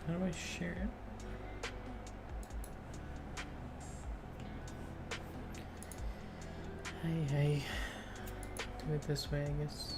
How do I share it? Hey. Do it this way, I guess.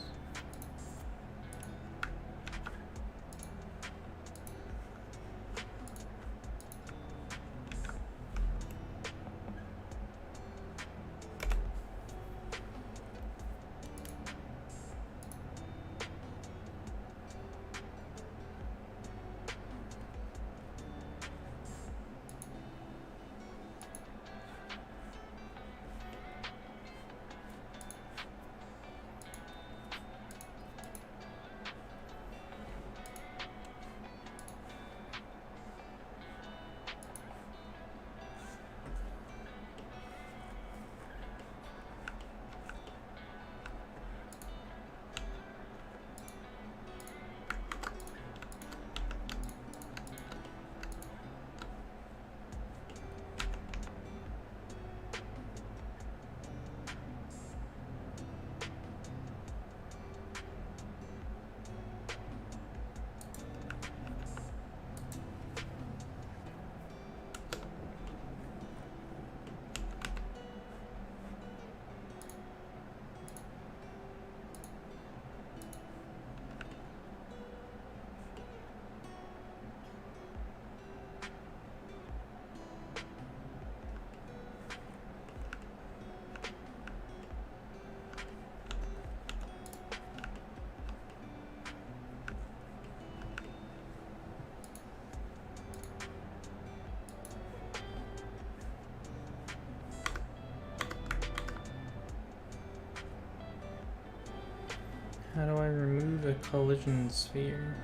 How do I remove a collision sphere?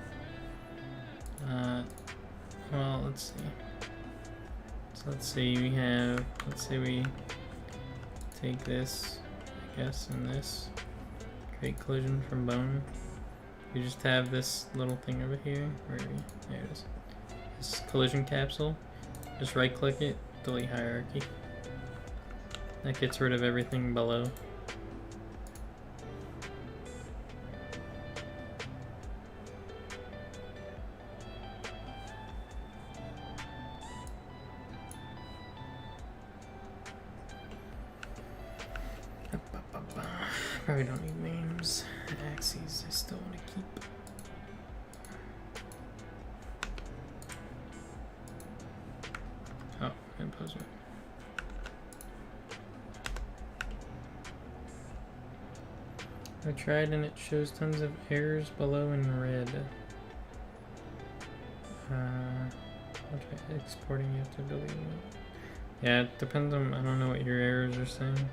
Well, let's see. So let's see, let's say we take this, I guess, and this. Create collision from bone. You just have this little thing over here. Where are we? There it is. This collision capsule. Just right click it, delete hierarchy. That gets rid of everything below. Probably don't need names. Axes I still want to keep. Oh, impose one. I tried and it shows tons of errors below in red. Okay, exporting you have to delete it. Yeah, it depends on, I don't know what your errors are saying.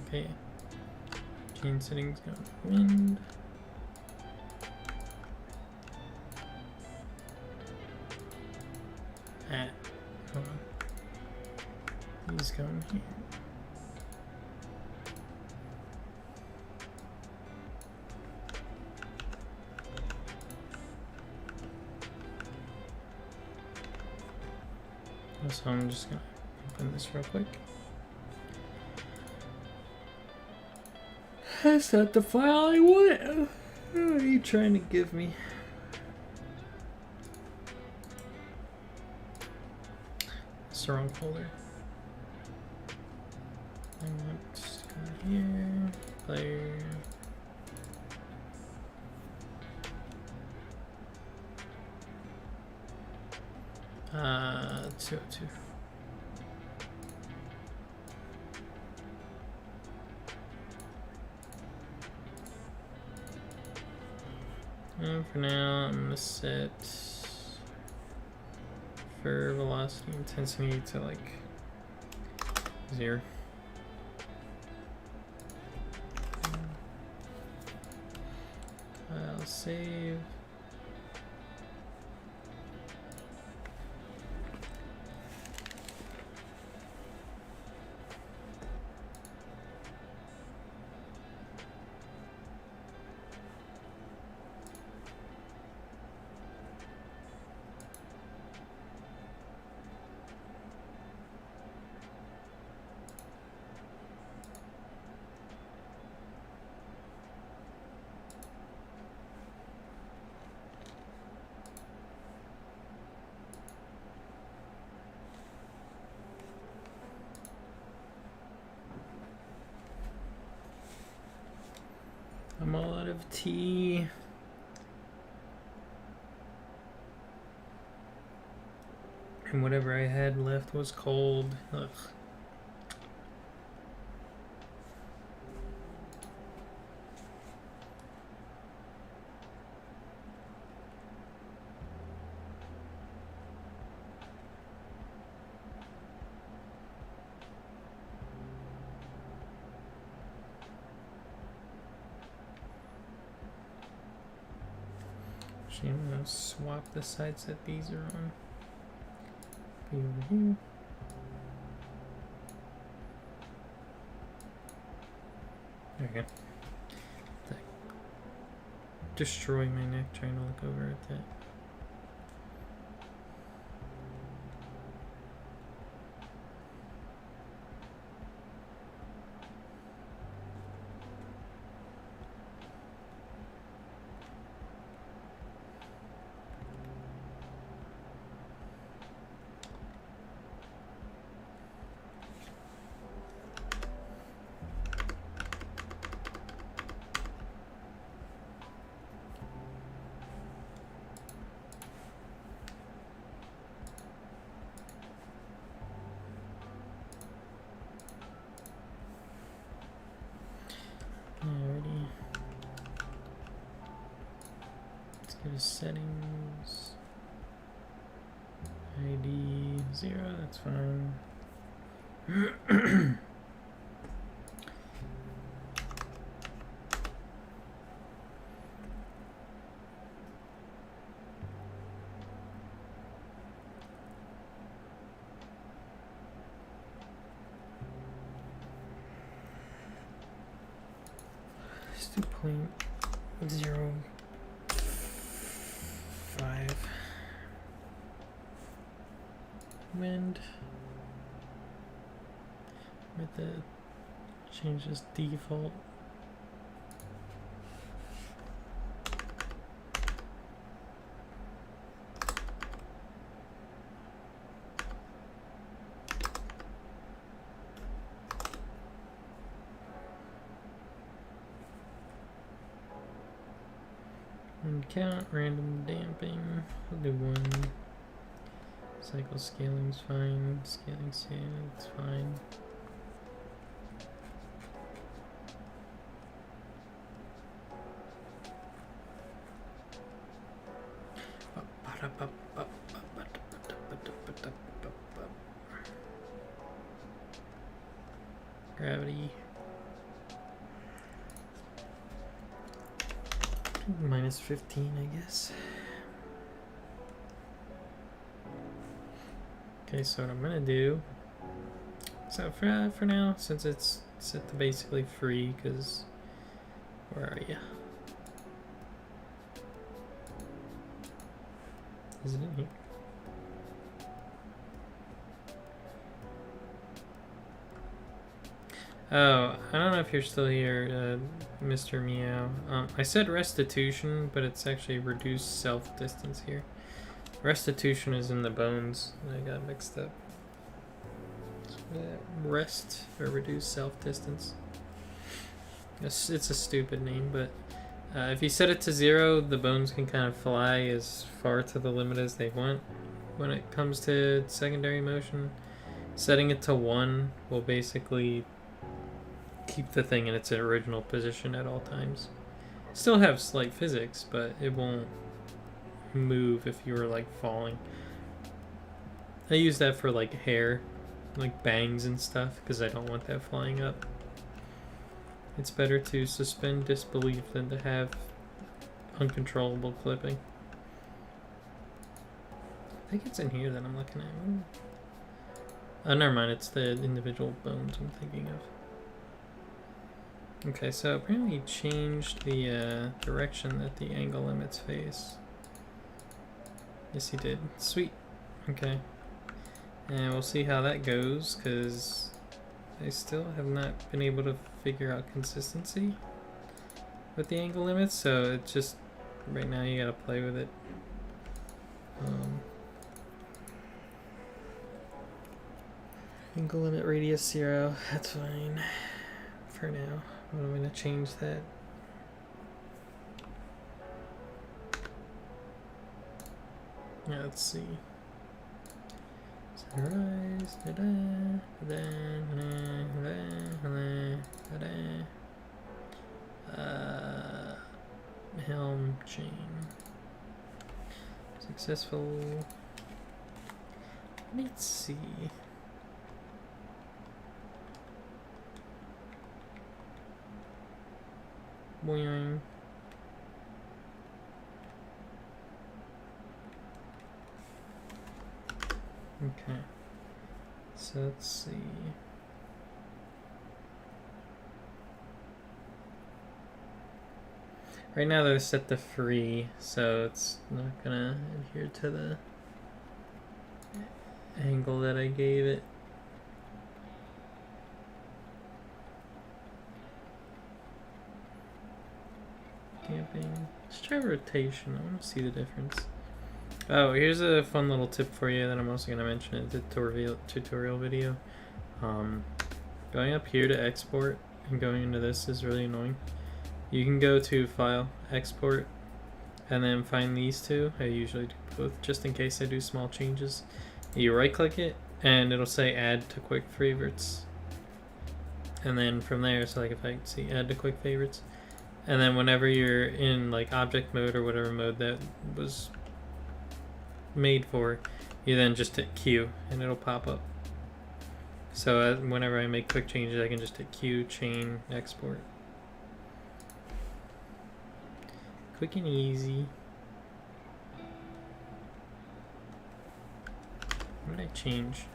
Okay, chain settings go to wind. Hold on. He's going here. So I'm just gonna open this real quick. That's not the file I want. What are you trying to give me? It's the wrong folder. I'm just go here, player. Uh, 202. And for now, I'm gonna set for velocity intensity to like 0. I'll save. I'm all out of tea. And whatever I had left was cold. Ugh. Actually, I'm gonna swap the sides that these are on. Be over here. There we go. That destroy my neck trying to look over at that. Alrighty. Let's go to settings. ID 0, that's fine. Let's do 0.05 wind. With the change this default. And count, random damping, I'll do 1. Cycle scaling's fine, scaling it's fine. Gravity. Minus 15, I guess. Okay, so what I'm gonna do, so for now, since it's set to basically free, because, where are you? Is it in here? Oh, I don't know if you're still here, Mr. Meow. I said restitution, but it's actually reduced self-distance here. Restitution is in the bones. I got mixed up. rest or reduce self-distance. It's a stupid name, but if you set it to 0, the bones can kind of fly as far to the limit as they want when it comes to secondary motion. Setting it to 1 will basically keep the thing in its original position at all times. Still have slight physics, but it won't move if you were like falling. I use that for like hair, like bangs and stuff, because I don't want that flying up. It's better to suspend disbelief than to have uncontrollable clipping. I think it's in here that I'm looking at. Oh, never mind, it's the individual bones I'm thinking of. Okay, so apparently he changed the direction that the angle limits face. Yes, he did. Sweet. Okay. And we'll see how that goes, because I still have not been able to figure out consistency with the angle limits, so it's just, right now you gotta play with it. Angle limit radius 0, that's fine for now. I'm gonna change that. Yeah, let's see. MHRise, helm chain. Successful. Let's see. Boing. Okay, so let's see. Right now they're set to free, so it's not gonna adhere to the angle that I gave it. Camping. Let's try rotation. I want to see the difference. Oh, here's a fun little tip for you that I'm also going to mention in the tutorial video. Going up here to export and going into this is really annoying. You can go to File, Export, and then find these two. I usually do both just in case I do small changes. You right click it and it'll say Add to Quick Favorites. And then from there, so like if I see Add to Quick Favorites, and then whenever you're in like object mode or whatever mode that was made for, you then just hit Q and it'll pop up. So whenever I make quick changes, I can just hit Q, chain, export. Quick and easy. What did I change?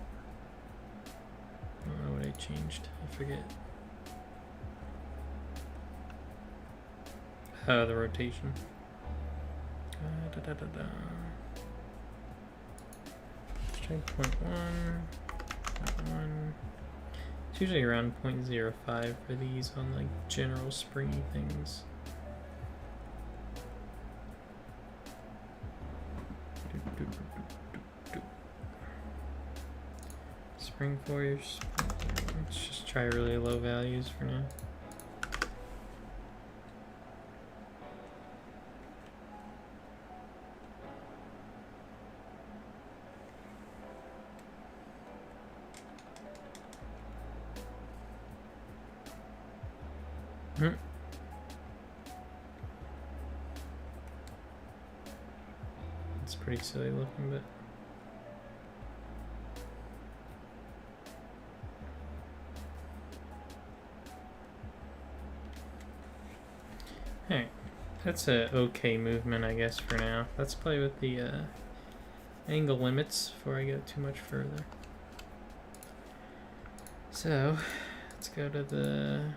I don't know what I changed. I forget. The rotation. Strength 0.1. It's usually around 0.05 for these on like general springy things. Spring force. Let's just try really low values for now. It's pretty silly looking, but alright, that's a okay movement, I guess, for now. Let's play with the angle limits before I go too much further. So let's go to the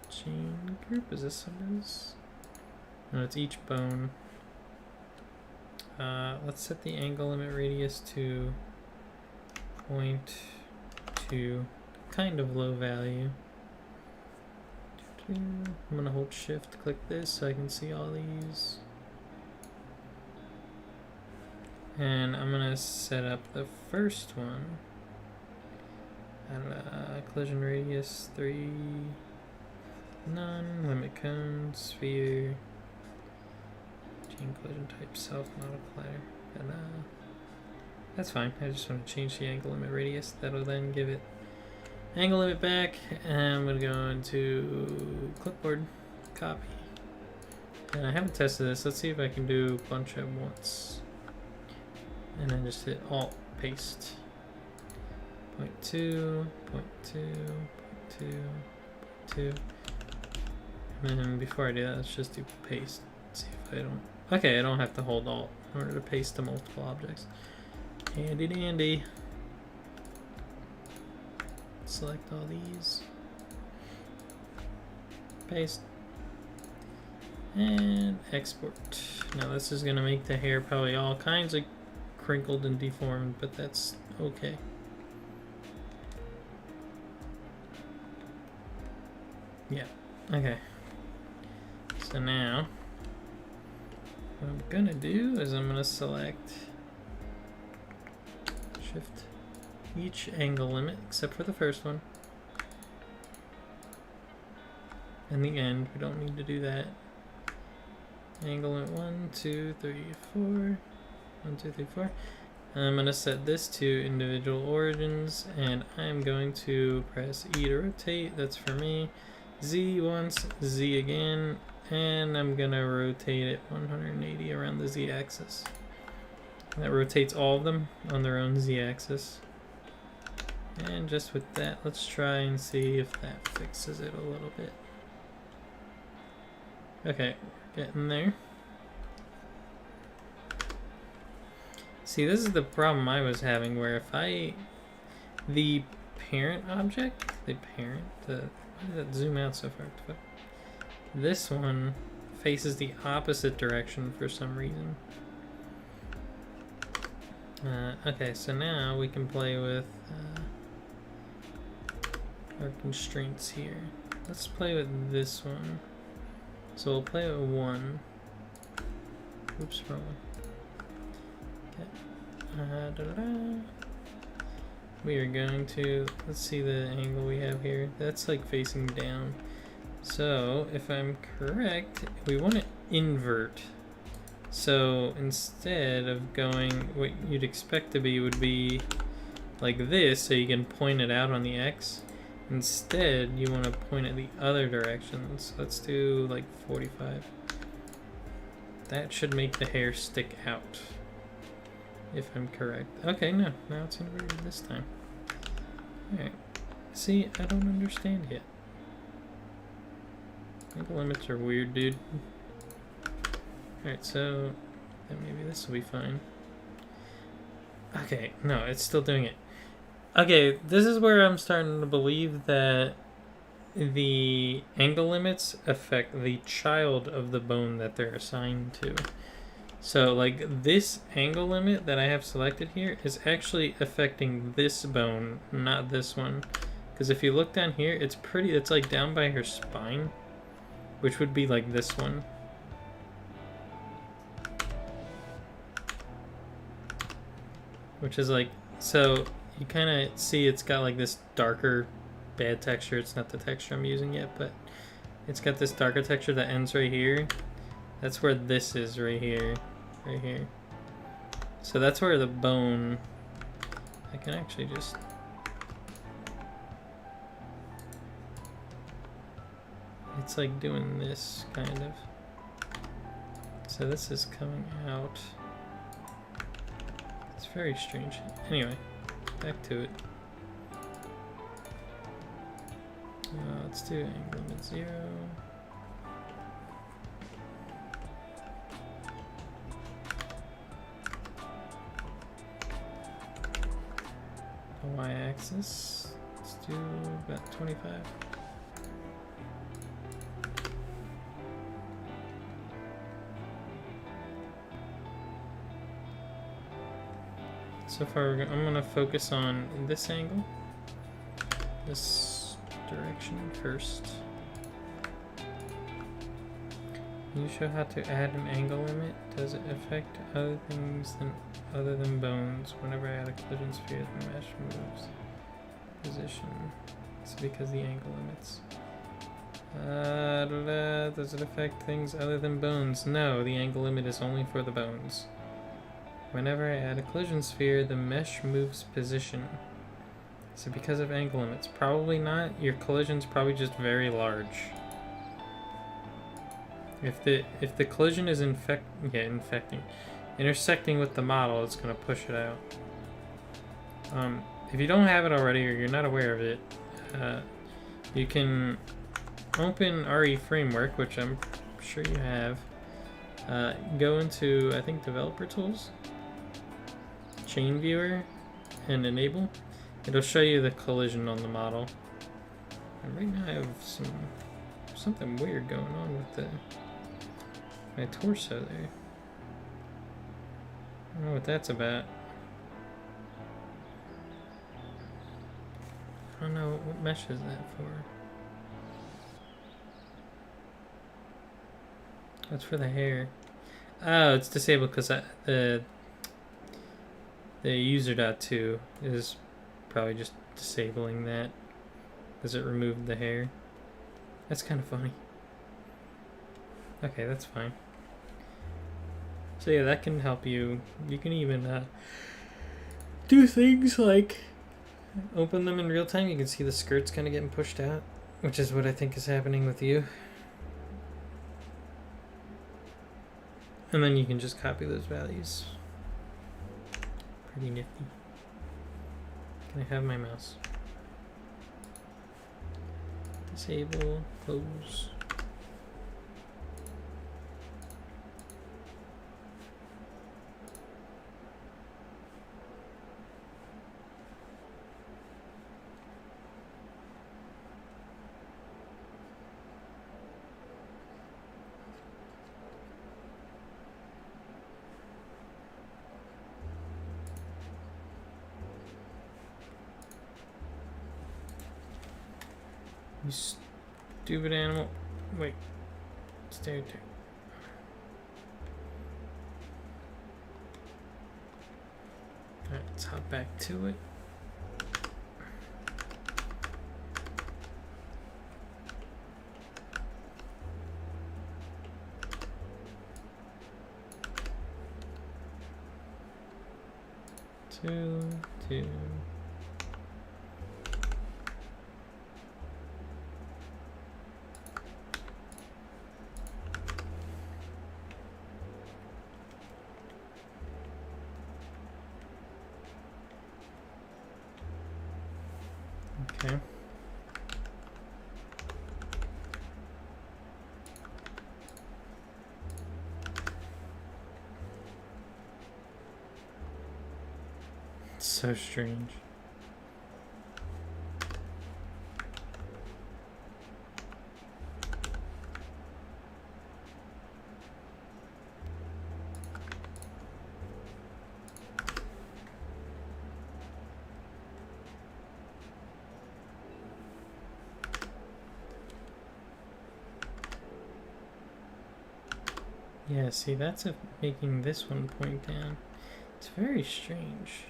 chain group. Is this what it is? No, it's each bone. Let's set the angle limit radius to 0.2, kind of low value. I'm gonna hold shift, click this so I can see all these. And I'm gonna set up the first one Collision radius 3, none, limit cone, sphere, chain collision type, self model collider. And that's fine. I just want to change the angle limit radius. That'll then give it angle limit back. And I'm going to go into clipboard, copy. And I haven't tested this. Let's see if I can do a bunch at once. And then just hit Alt, paste. 0.2, 0.2, 0.2, 0.2. And then before I do that, let's just do paste. Let's see if I don't. Okay, I don't have to hold Alt in order to paste to multiple objects. Handy dandy. Select all these. Paste. And export. Now this is gonna make the hair probably all kinds of crinkled and deformed, but that's okay. Yeah, okay. So now, what I'm gonna do is I'm gonna select Shift each angle limit except for the first one. And the end, we don't need to do that. Angle limit 1, 2, 3, 4. 1, 2, 3, 4. I'm going to set this to individual origins, and I'm going to press E to rotate. That's for me. Z once, Z again, and I'm going to rotate it 180 around the Z axis. And that rotates all of them on their own Z axis. And just with that, let's try and see if that fixes it a little bit. Okay, getting there. See, this is the problem I was having, where if the parent object, why did that zoom out so far? This one faces the opposite direction for some reason. Okay, so now we can play with our constraints here. Let's play with this one. So we'll play with 1. Oops, wrong one. Okay. We are going to, let's see the angle we have here. That's like facing down. So if I'm correct, we want to invert. So instead of going, what you'd expect to be would be like this, so you can point it out on the X. Instead, you want to point it the other direction. So let's do like 45. That should make the hair stick out, if I'm correct. Okay, no, now it's inverted this time. Alright. See, I don't understand yet. Angle limits are weird, dude. Alright, so then maybe this will be fine. Okay, no, it's still doing it. Okay, this is where I'm starting to believe that the angle limits affect the child of the bone that they're assigned to. So like this angle limit that I have selected here is actually affecting this bone, not this one. Because if you look down here, it's like down by her spine, which would be like this one. Which is like, so you kind of see it's got like this darker bad texture. It's not the texture I'm using yet, but it's got this darker texture that ends right here. That's where this is right here. Right here. So that's where the bone, I can actually just, it's like doing this kind of. So this is coming out. It's very strange. Anyway, back to it. Let's do angle limit 0. Y-axis, let's do about 25. So far, I'm going to focus on this angle, this direction first. Can you show how to add an angle limit? Does it affect other things other than bones? Whenever I add a collision sphere, the mesh moves. position. It's because the angle limits. Does it affect things other than bones? No, the angle limit is only for the bones. Whenever I add a collision sphere, the mesh moves position. So because of angle limits? Probably not. Your collision's probably just very large. If the collision is intersecting with the model, it's gonna push it out. If you don't have it already or you're not aware of it, you can open RE Framework, which I'm sure you have. Go into, I think, Developer Tools, Chain Viewer, and Enable. It'll show you the collision on the model. And right now I have something weird going on with my torso there. I don't know what that's about. I don't know what mesh is that for. That's for the hair. Oh, it's disabled because the user.2 is probably just disabling that because it removed the hair. That's kind of funny. Okay, that's fine. So yeah, that can help you. You can even do things like open them in real time. You can see the skirts kind of getting pushed out, which is what I think is happening with you. And then you can just copy those values. Pretty nifty. Can I have my mouse? Disable, close. You stupid animal. Wait. Stay right there. Alright, let's hop back to it. Two. Okay. It's so strange. Yeah, see, that's making this one point down. It's very strange.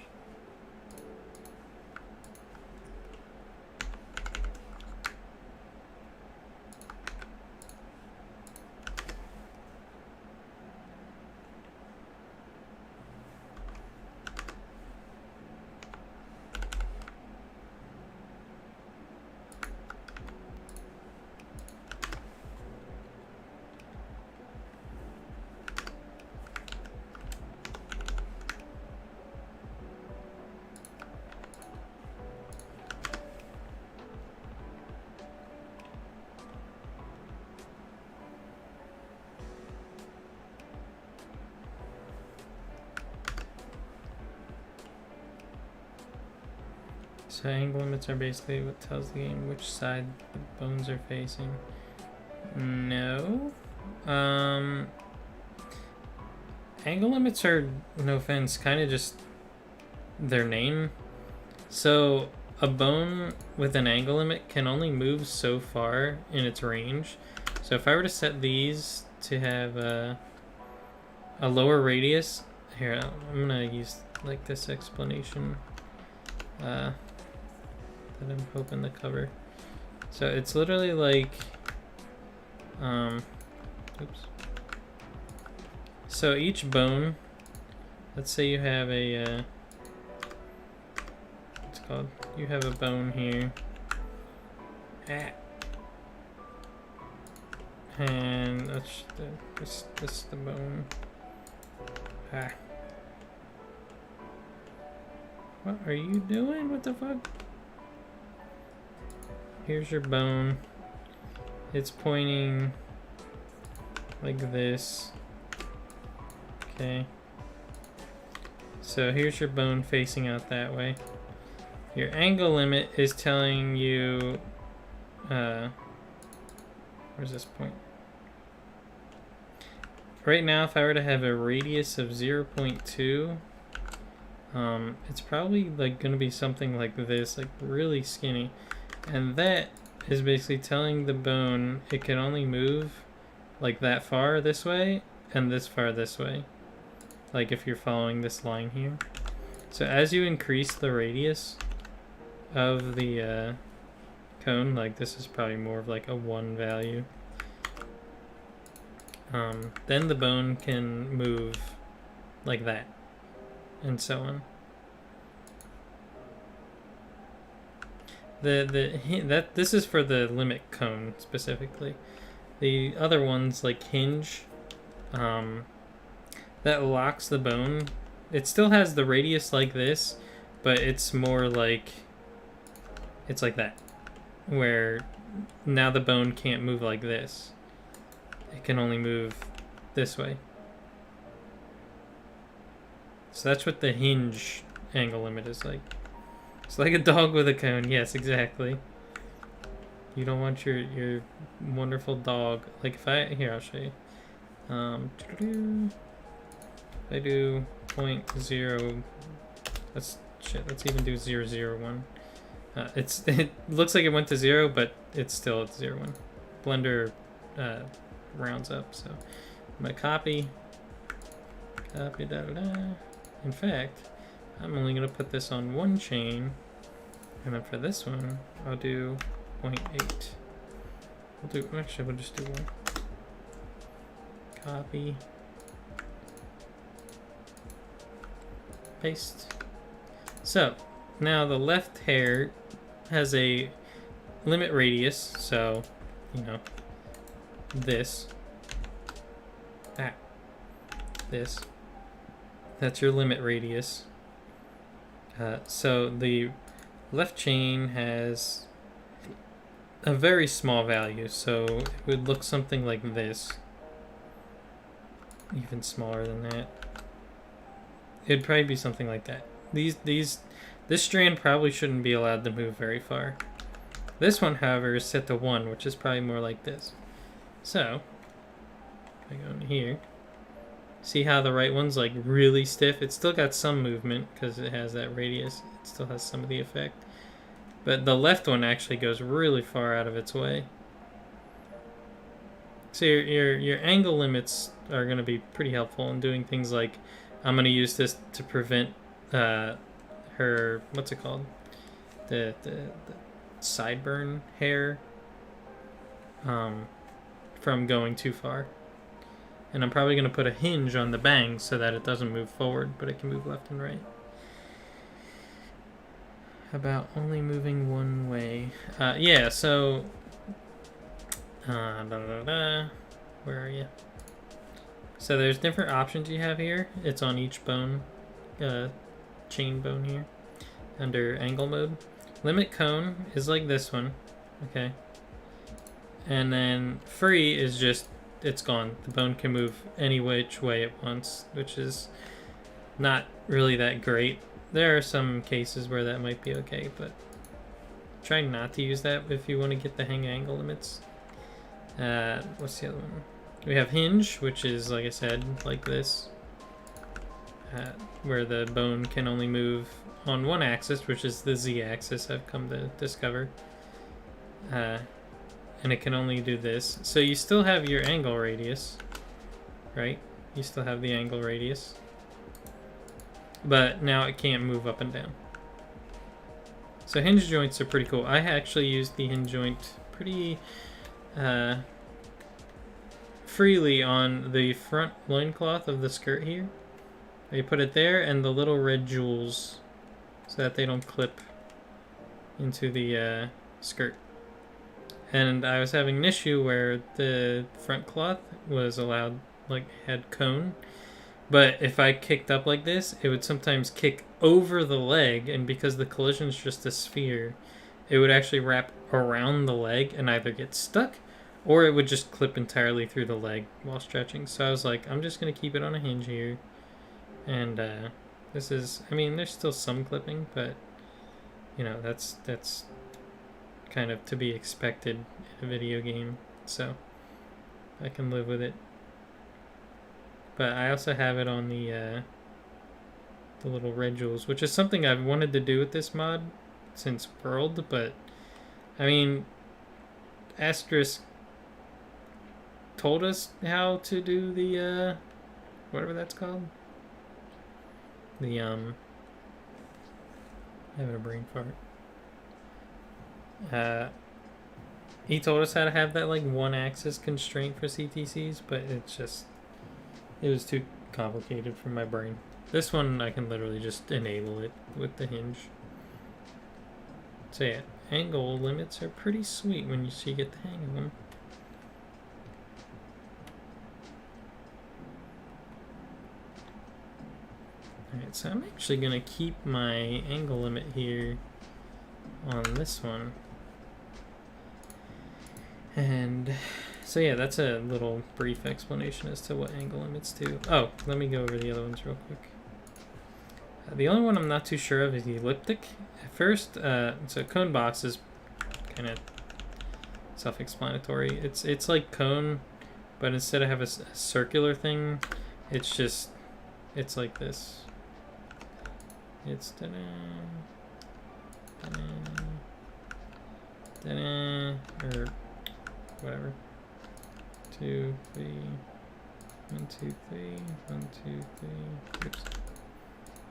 So angle limits are basically what tells the game which side the bones are facing. No. Angle limits are, no offense, kind of just their name. So a bone with an angle limit can only move so far in its range. So if I were to set these to have a lower radius, here, I'm gonna use like this explanation. that I'm hoping to cover. So it's literally like, oops. So each bone, let's say you have a, what's it called? You have a bone here. And that's this is the bone. What are you doing? What the fuck? Here's your bone. It's pointing like this. Okay. So here's your bone facing out that way. Your angle limit is telling you, where's this point? Right now, if I were to have a radius of 0.2, it's probably like going to be something like this, like really skinny. And that is basically telling the bone it can only move like that far this way and this far this way. Like if you're following this line here. So as you increase the radius of the cone, like this is probably more of like a 1 value. Then the bone can move like that, and so on. This is for the limit cone specifically. The other ones like hinge, that locks the bone. It still has the radius like this, but it's more like it's like that, where now the bone can't move like this. It can only move this way. So that's what the hinge angle limit is like. It's like a dog with a cone. Yes, exactly. You don't want your wonderful dog. Like if I, here, I'll show you. If I do 0.0, let's even do 0.001. It looks like it went to 0, but it's still at 0.1. Blender rounds up, so I'm gonna copy. In fact, I'm only gonna put this on one chain, and then for this one, I'll do 0.8. We'll just do 1. Copy. Paste. So now the left hair has a limit radius, so you know this. This. That's your limit radius. So the left chain has a very small value, so it would look something like this. Even smaller than that. It'd probably be something like that. This strand probably shouldn't be allowed to move very far. This one, however, is set to 1, which is probably more like this. So, if I go in here, see how the right one's like really stiff? It's still got some movement because it has that radius. It still has some of the effect. But the left one actually goes really far out of its way. So your angle limits are going to be pretty helpful in doing things like, I'm going to use this to prevent her, what's it called? The sideburn hair from going too far. And I'm probably going to put a hinge on the bangs so that it doesn't move forward, but it can move left and right. About only moving one way. Yeah, so... where are you? So there's different options you have here. It's on each bone, chain bone here, under angle mode. Limit cone is like this one, okay? And then free is just, it's gone. The bone can move any which way it wants, which is not really that great. There are some cases where that might be okay, but try not to use that if you want to get the hang angle limits. What's the other one? We have hinge, which is, like I said, like this, where the bone can only move on one axis, which is the z-axis I've come to discover. And it can only do this. So you still have your angle radius, right? You still have the angle radius. But now it can't move up and down. So hinge joints are pretty cool. I actually used the hinge joint pretty freely on the front loincloth of the skirt here. You put it there and the little red jewels so that they don't clip into the skirt. And I was having an issue where the front cloth was allowed, like, had cone. But if I kicked up like this, it would sometimes kick over the leg, and because the collision is just a sphere, it would actually wrap around the leg and either get stuck, or it would just clip entirely through the leg while stretching. So I was like, I'm just going to keep it on a hinge here. And this is, I mean, there's still some clipping, but, you know, that's kind of to be expected in a video game, so I can live with it. But I also have it on the little red jewels, which is something I've wanted to do with this mod since World, but I mean, Asterisk told us how to do the whatever that's called. The having a brain fart. He told us how to have that like one axis constraint for CTCs, but it was too complicated for my brain. This one I can literally just enable it with the hinge. So yeah, angle limits are pretty sweet when you get the hang of them. Alright, so I'm actually gonna keep my angle limit here on this one. And so yeah, that's a little brief explanation as to what angle limits do. Oh, let me go over the other ones real quick. The only one I'm not too sure of is the elliptic. At first, so cone box is kind of self-explanatory. It's like cone, but instead of have a circular thing, it's like this. It's da-da, da-da, da-da, or whatever. 2, 3, 1, 2, 3, 1, 2, 3. Oops.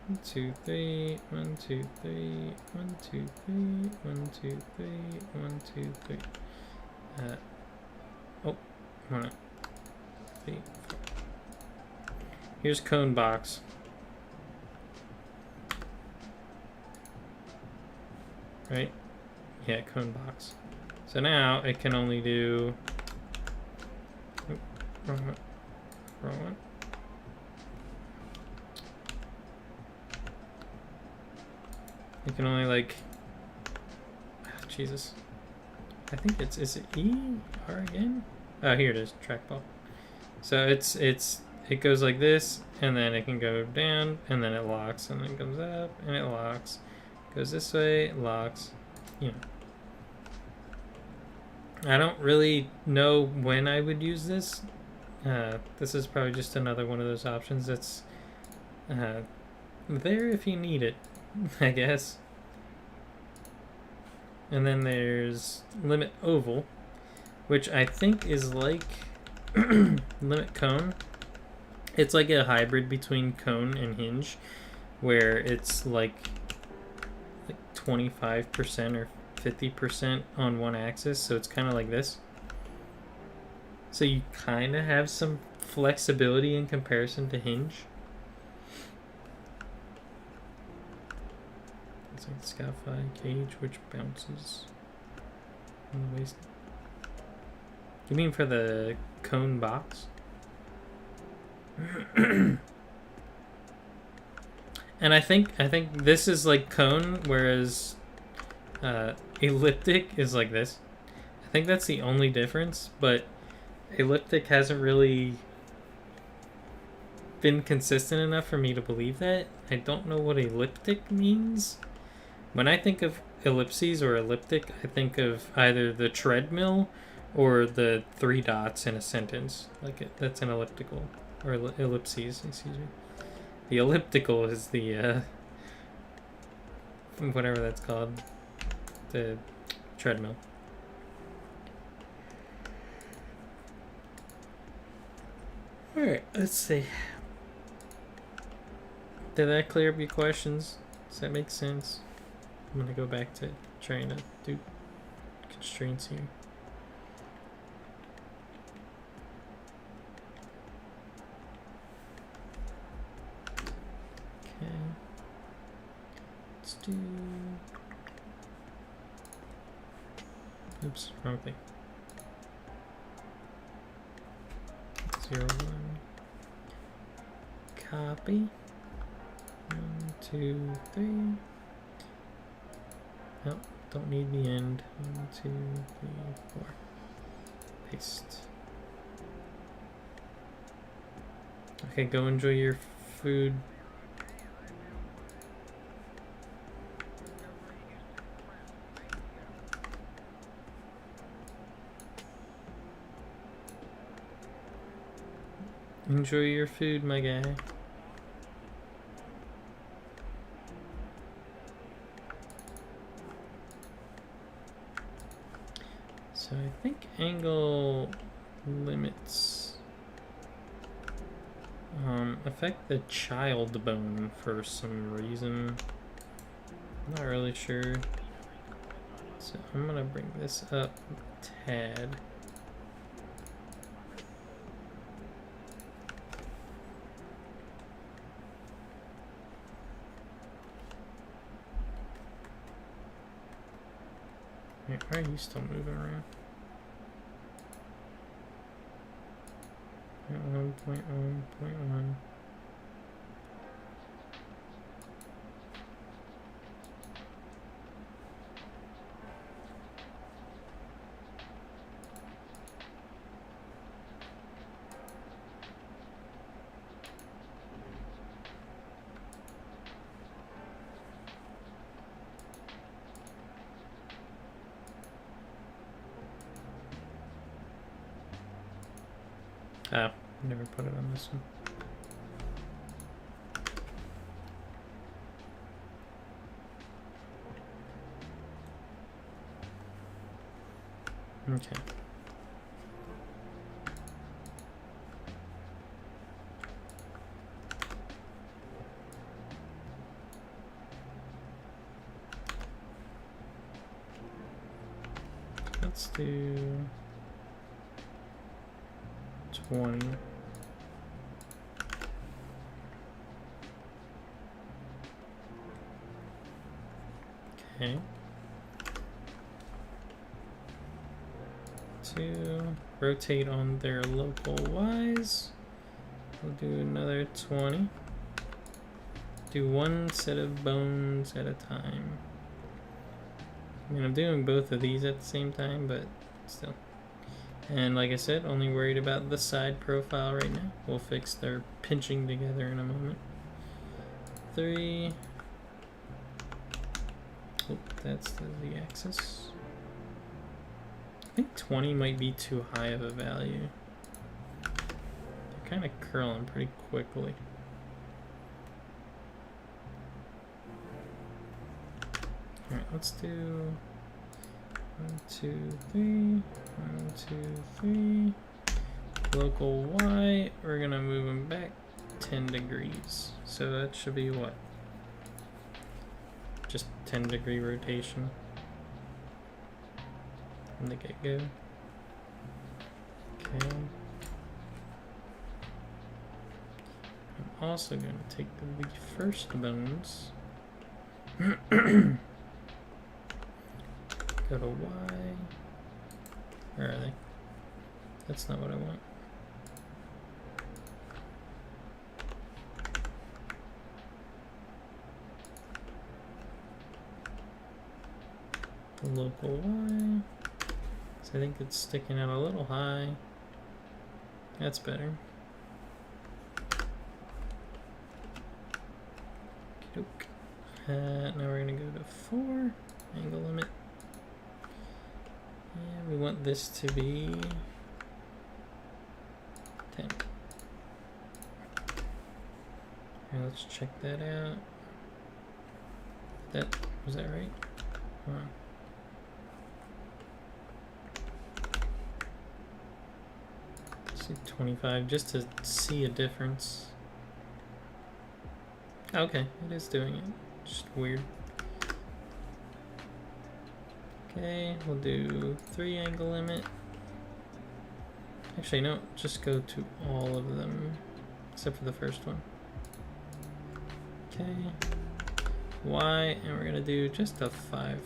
1, 2, 3, 1, 2, 3, 1, 2, 3, 1, 2, 3, 1, 2, 3. Oh, 1, 3, 4. Here's cone box. Right? Yeah, cone box. So now it can only do. Oh, wrong one. Wrong one. You can only like. Oh, Jesus. I think is it E? R again? Oh, here it is. Trackball. So it goes like this, and then it can go down, and then it locks, and then it comes up, and it locks. Goes this way, it locks. You know. I don't really know when I would use this. This is probably just another one of those options that's there if you need it, I guess. And then there's limit oval, which I think is like limit cone. It's like a hybrid between cone and hinge, where it's like 25% or 50% on one axis, so it's kind of like this. So you kind of have some flexibility in comparison to hinge. It's like the Scoutfly cage, which bounces on the waist. You mean for the cone box? And I think this is like cone, whereas elliptic is like this. I think that's the only difference, but elliptic hasn't really been consistent enough for me to believe that. I don't know what elliptic means. When I think of ellipses or elliptic, I think of either the treadmill or the 3 dots in a sentence. Like that's an elliptical, or ellipses, excuse me. The elliptical is the whatever that's called, the treadmill. Alright, let's see. Did that clear up your questions? Does that make sense? I'm gonna go back to trying to do constraints here. Okay. Let's do. Oops, wrong thing. 0, 1. Copy. 1, 2, 3. Nope, don't need the end. 1, 2, 3, 4. Paste. Okay, go enjoy your food. Enjoy your food, my guy. So I think angle limits affect the child bone for some reason. I'm not really sure. So I'm gonna bring this up a tad. Wait, why are you still moving around? 0.1. Oh, never put it on this one. Okay. Let's do 20. Okay. 2. Rotate on their local Y's. We'll do another 20. Do one set of bones at a time. I mean, I'm doing both of these at the same time, but still. And like I said, only worried about the side profile right now. We'll fix their pinching together in a moment. 3. Oh, that's the Z-axis. I think 20 might be too high of a value. They're kind of curling pretty quickly. Alright, let's do 1, 2, 3. 1, 2, 3. Local Y, we're gonna move them back 10 degrees. So that should be what? Just 10-degree rotation from the get-go. Okay. I'm also going to take the first bones. Go to Y. Where are they? That's not what I want. The local Y. So I think it's sticking out a little high. That's better. Okey-doke. Now we're gonna go to 4. Angle limit. And we want this to be 10. Alright, let's check that out. Was that right? Hold on. Let's see, 25, just to see a difference. Okay, it is doing it. Just weird. Okay, we'll do 3 angle limit. Actually, no, just go to all of them, except for the first one. Okay, Y, and we're gonna do just a 5.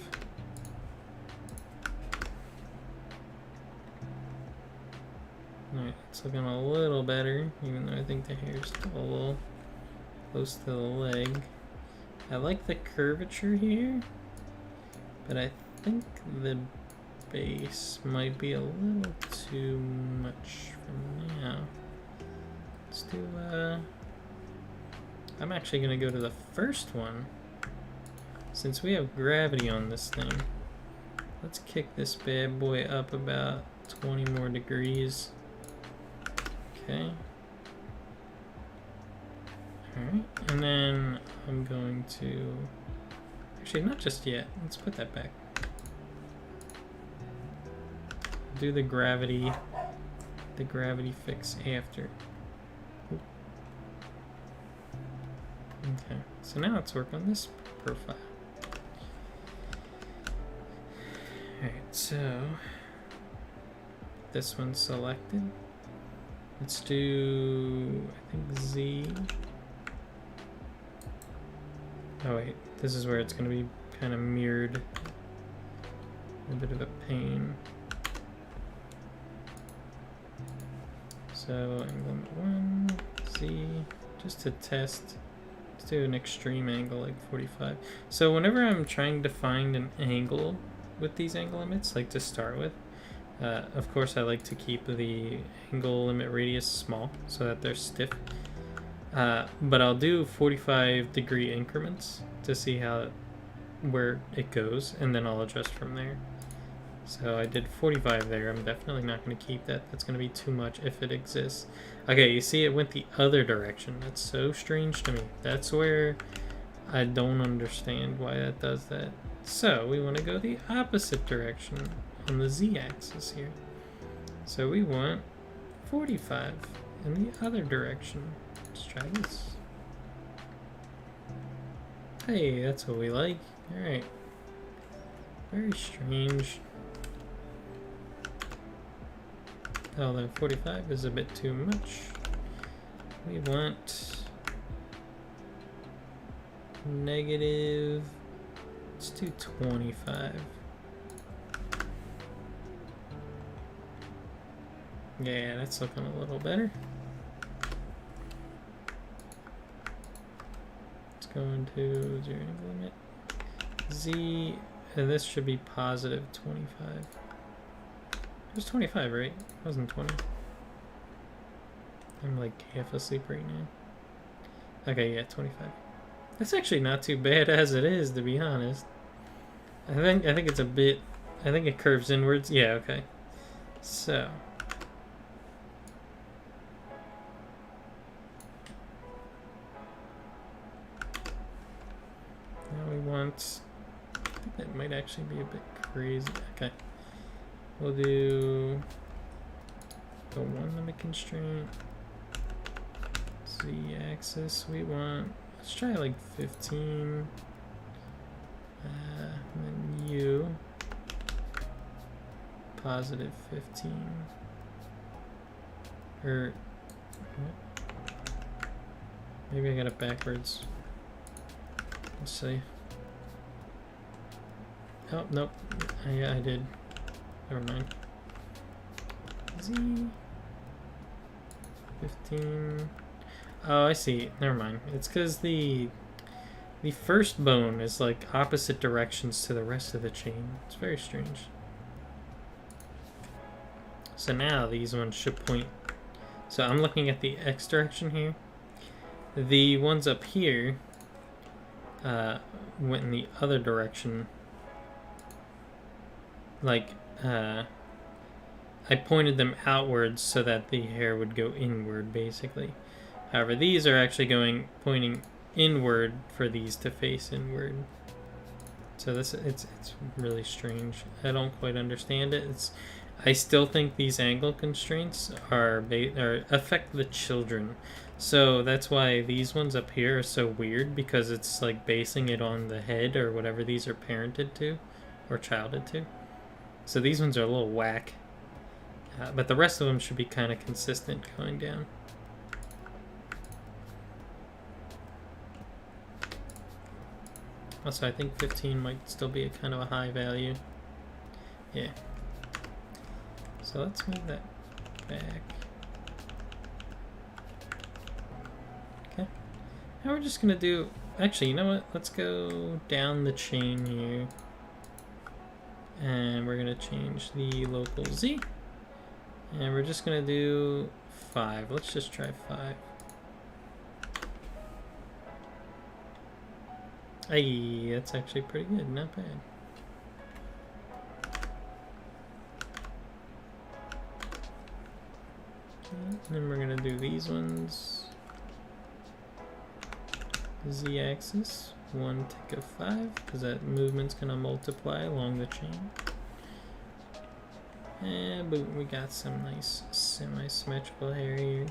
Alright, it's looking a little better, even though I think the hair's still a little close to the leg. I like the curvature here, but I think the base might be a little too much for now. Let's do, I'm actually gonna go to the first one. Since we have gravity on this thing, let's kick this bad boy up about 20 more degrees. Okay. Alright, and then I'm going to... Actually, not just yet. Let's put that back. Do the gravity fix after. Oop. Okay, so now let's work on this profile. Alright, so this one's selected. Let's do, I think, Z. Oh wait, this is where it's going to be kind of mirrored. A bit of a pain. So angle limit 1, Z, just to test. Let's do an extreme angle like 45. So whenever I'm trying to find an angle with these angle limits, like to start with, of course I like to keep the angle limit radius small so that they're stiff. But I'll do 45 degree increments to see where it goes, and then I'll adjust from there. So I did 45 there. I'm definitely not going to keep that. That's going to be too much if it exists. Okay, you see it went the other direction. That's so strange to me. That's where I don't understand why that does that. So we want to go the opposite direction on the Z-axis here. So we want 45 in the other direction. Let's try this. Hey, that's what we like. Alright. Very strange. Although 45 is a bit too much. We want negative, let's do 25. Yeah, that's looking a little better. Let's go into 0 angle limit. Z, and this should be positive 25. It was 25, right? It wasn't 20. I'm like half asleep right now. Okay, yeah, 25. That's actually not too bad as it is, to be honest. I think it's a bit, I think it curves inwards. Yeah, okay. So now we want, I think that might actually be a bit crazy. Okay. We'll do the 1 limit constraint. Z-axis we want, let's try like 15. And then U, positive 15. Or, maybe I got it backwards. Let's see. Oh, nope. Yeah, I did. Never mind. Z 15. Oh, I see. Never mind. It's because the first bone is like opposite directions to the rest of the chain. It's very strange. So now these ones should point. So I'm looking at the X direction here. The ones up here went in the other direction. Like, I pointed them outwards so that the hair would go inward, basically. However, these are actually pointing inward for these to face inward. So it's really strange. I don't quite understand it. I still think these angle constraints affect the children. So that's why these ones up here are so weird, because it's like basing it on the head or whatever these are parented to. or childed to. So these ones are a little whack, but the rest of them should be kind of consistent going down. Also, I think 15 might still be a kind of a high value. Yeah. So let's move that back. Okay. Now we're just gonna do, actually, you know what? Let's go down the chain here. And we're gonna change the local Z. And we're just gonna do 5. Let's just try 5. Hey, that's actually pretty good, not bad. Okay, then we're gonna do these ones. Z-axis, 1 tick of 5, because that movement's gonna multiply along the chain. And boom, we got some nice semi-symmetrical hair here.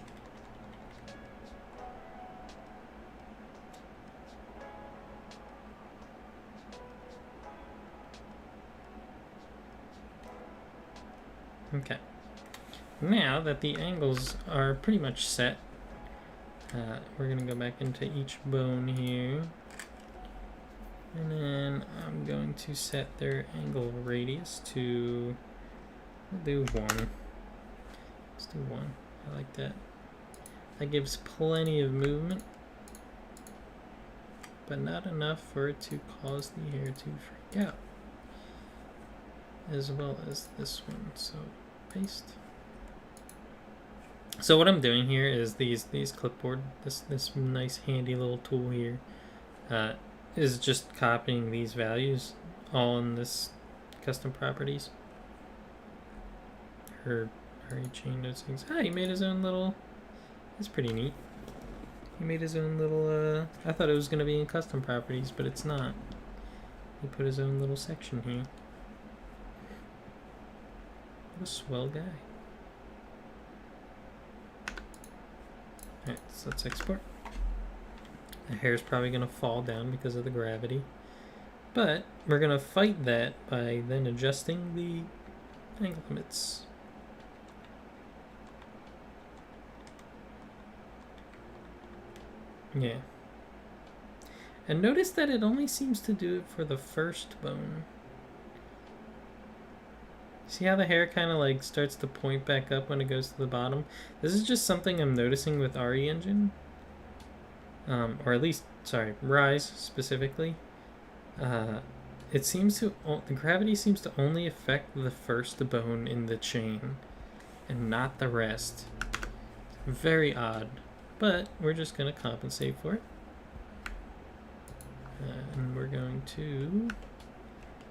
Okay. Now that the angles are pretty much set, we're going to go back into each bone here. And then I'm going to set their angle radius to, we'll do 1. Let's do 1. I like that. That gives plenty of movement, but not enough for it to cause the hair to freak out. As well as this one. So paste. So what I'm doing here is these clipboard, this nice handy little tool here, is just copying these values all in this custom properties. Her chain those things. Ah, he made his own little. It's pretty neat. He made his own little. I thought it was gonna be in custom properties, but it's not. He put his own little section here. What a swell guy. Alright, so let's export. The hair is probably going to fall down because of the gravity. But we're going to fight that by then adjusting the angle limits. Yeah. And notice that it only seems to do it for the first bone. See how the hair kind of like starts to point back up when it goes to the bottom? This is just something I'm noticing with RE Engine. Or at least, sorry, Rise specifically. It seems to, the gravity seems to only affect the first bone in the chain and not the rest. Very odd, but we're just going to compensate for it. And we're going to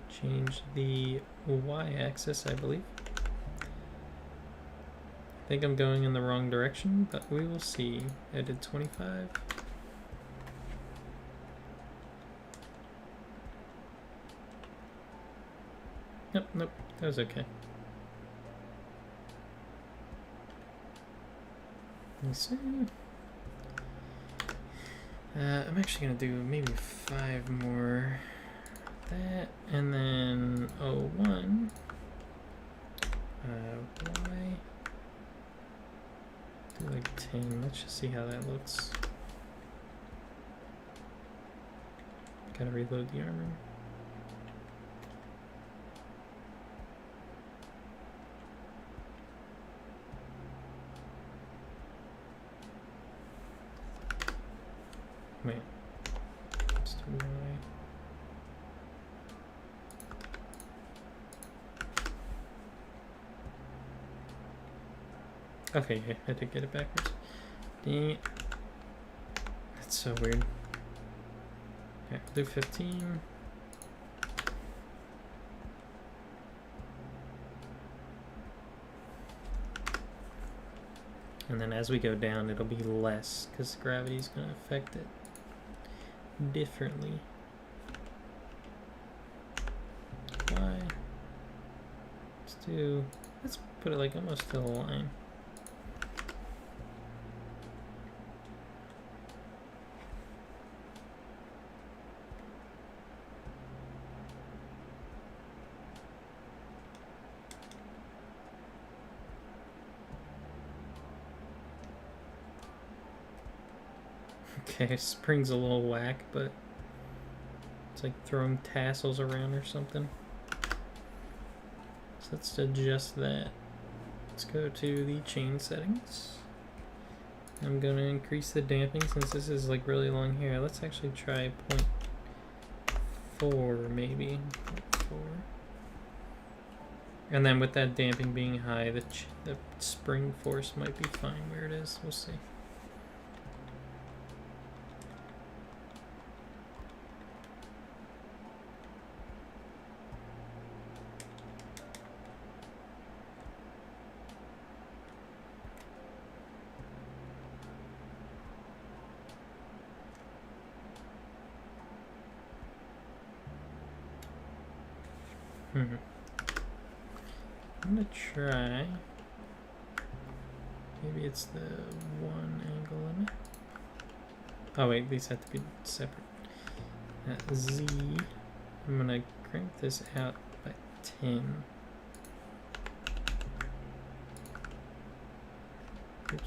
change the y-axis, I believe. I think I'm going in the wrong direction, but we will see. I did 25. Nope, that was okay. Let me see. I'm actually gonna do maybe 5 more. That, and then 01. Y. Do like 10. Let's just see how that looks. Gotta reload the armor. Wait. Let's do Y. Okay, yeah, I did get it backwards. Dang it. That's so weird. Okay, do 15. And then as we go down, it'll be less, because gravity's going to affect it differently. Y. Let's put it like almost to the line. Okay, spring's a little whack, but it's like throwing tassels around or something. So let's adjust that. Let's go to the chain settings. I'm going to increase the damping since this is like really long here. Let's actually try 0.4 maybe. 0.4. And then with that damping being high, the spring force might be fine where it is. We'll see. I'm gonna try. Maybe it's the one angle limit. Oh wait, these have to be separate. Z. I'm gonna crank this out by 10. Oops.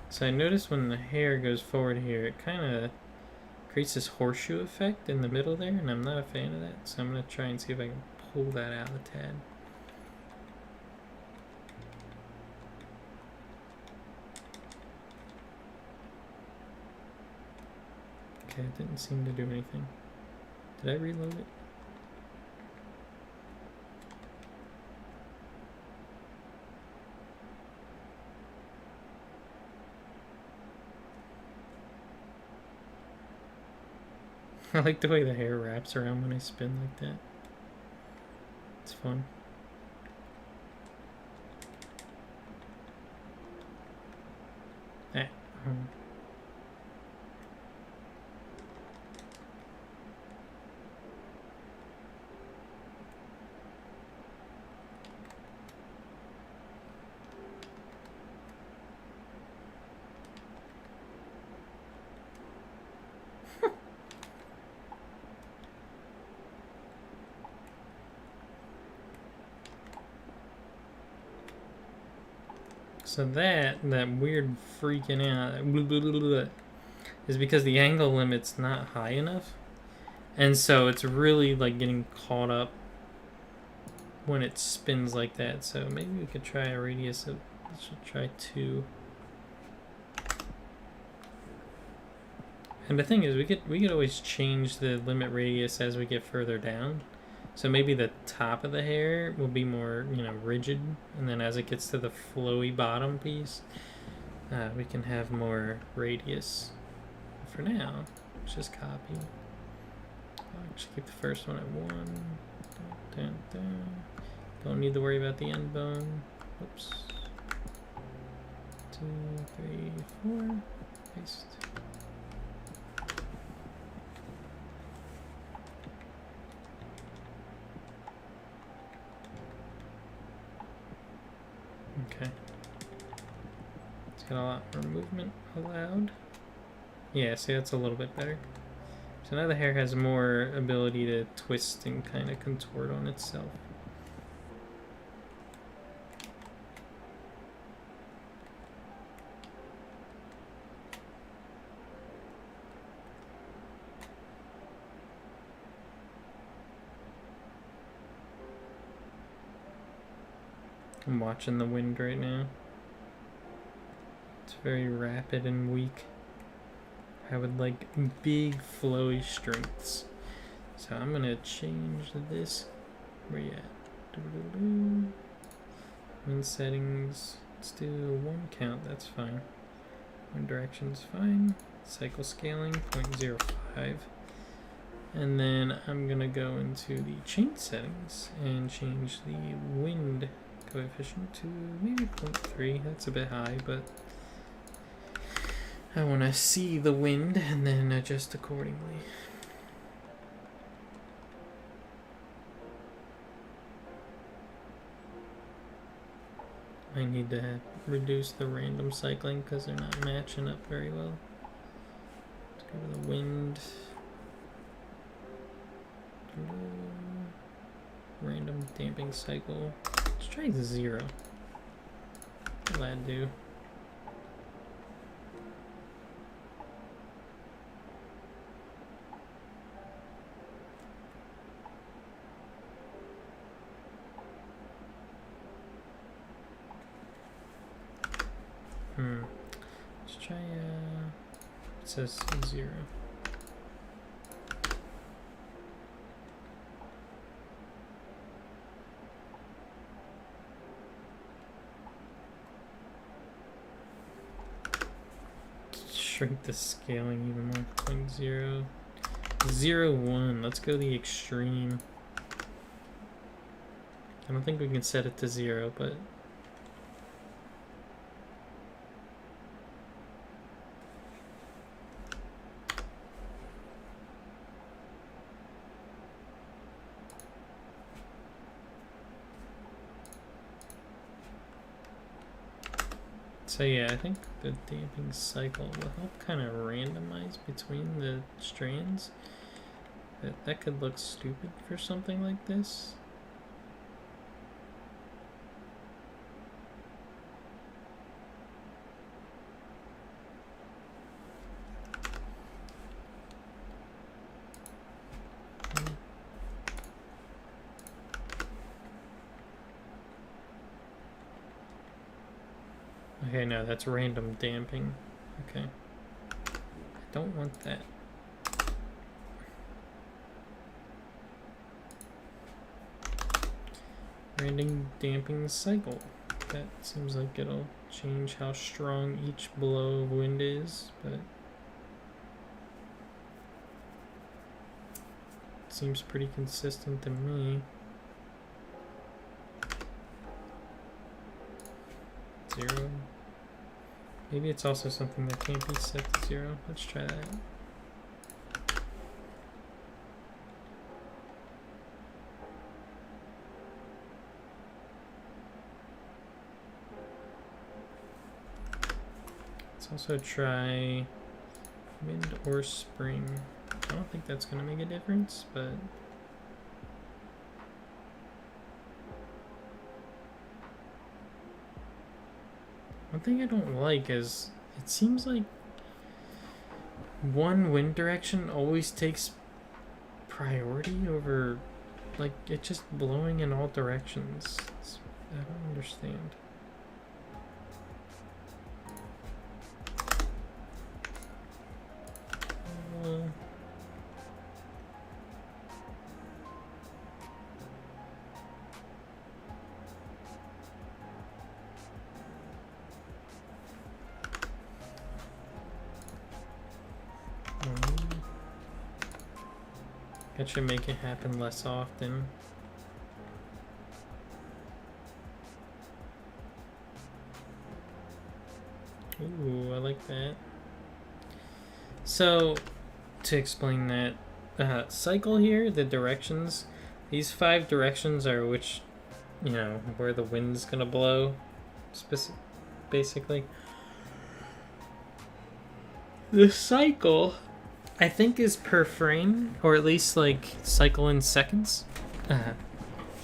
So I noticed when the hair goes forward here, it kind of creates this horseshoe effect in the middle there, and I'm not a fan of that, so I'm going to try and see if I can pull that out a tad. Okay, it didn't seem to do anything. Did I reload it? I like the way the hair wraps around when I spin like that. It's fun. So that weird freaking out is because the angle limit's not high enough. And so it's really like getting caught up when it spins like that. So maybe we could try a radius of, let's try 2. And the thing is, we could always change the limit radius as we get further down. So maybe the top of the hair will be more, rigid, and then as it gets to the flowy bottom piece, we can have more radius. For now, let's just copy. I'll just keep the first one at 1. Dun, dun, dun. Don't need to worry about the end bone. Oops. 2, 3, 4. Paste. Okay. It's got a lot more movement allowed. Yeah, see, that's a little bit better. So now the hair has more ability to twist and kind of contort on itself. I'm watching the wind right now. It's very rapid and weak. I would like big flowy strengths. So I'm gonna change this. Where you at? Wind settings. Let's do 1 count, that's fine. Wind direction's fine. Cycle scaling, 0.05. And then I'm gonna go into the chain settings and change the wind coefficient to maybe 0.3. That's a bit high, but I want to see the wind and then adjust accordingly. I need to reduce the random cycling because they're not matching up very well. Let's go to the wind. Random damping cycle. Let's try 0. What'll that do? Let's try, it says 0. Shrink the scaling even more. 0.0. 0, 1. Let's go the extreme. I don't think we can set it to 0, but so yeah, I think the damping cycle will help kind of randomize between the strands. But that could look stupid for something like this. Okay, no, that's random damping. Okay. I don't want that. Random damping cycle. That seems like it'll change how strong each blow of wind is, but it seems pretty consistent to me. 0. Maybe it's also something that can't be set to 0. Let's try that. Let's also try wind or spring. I don't think that's going to make a difference, but one thing I don't like is it seems like one wind direction always takes priority over, like, it just blowing in all directions. I don't understand. That should make it happen less often. Ooh, I like that. So, to explain that cycle here, the directions, these 5 directions are which, you know, where the wind's gonna blow, basically. The cycle, I think, is per frame, or at least like cycle in seconds,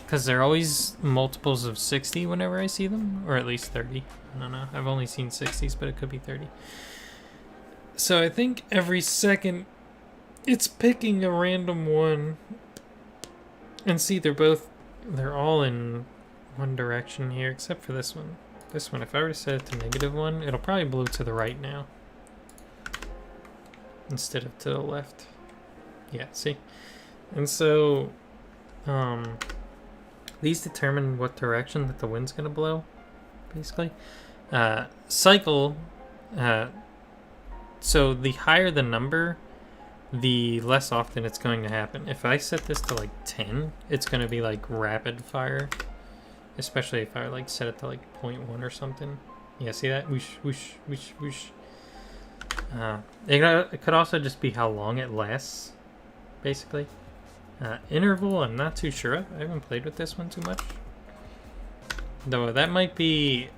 because they're always multiples of 60 whenever I see them, or at least 30. I don't know. I've only seen 60s, but it could be 30. So I think every second it's picking a random one. And see, they're all in one direction here, except for this one. This one, if I were to set it to -1, it'll probably blow to the right now instead of to the left. Yeah, see? And so these determine what direction that the wind's gonna blow, basically. Cycle, so the higher the number, the less often it's going to happen. If I set this to like 10, it's going to be like rapid fire, especially if I like set it to like 0.1 or something. Yeah, see that? Whoosh, whoosh, whoosh, whoosh. It could also just be how long it lasts, basically. Interval, I'm not too sure of. I haven't played with this one too much. Though that might be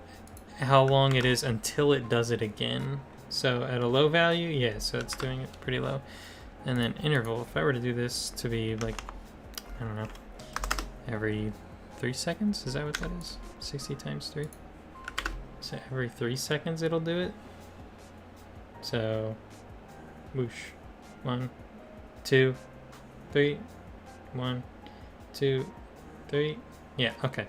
how long it is until it does it again. So at a low value, yeah, so it's doing it pretty low. And then interval, if I were to do this to be like, I don't know, every 3 seconds, is that what that is? 60 times 3? So every 3 seconds it'll do it. So, whoosh. 1, 2, 3. 1, 2, 3. Yeah, okay.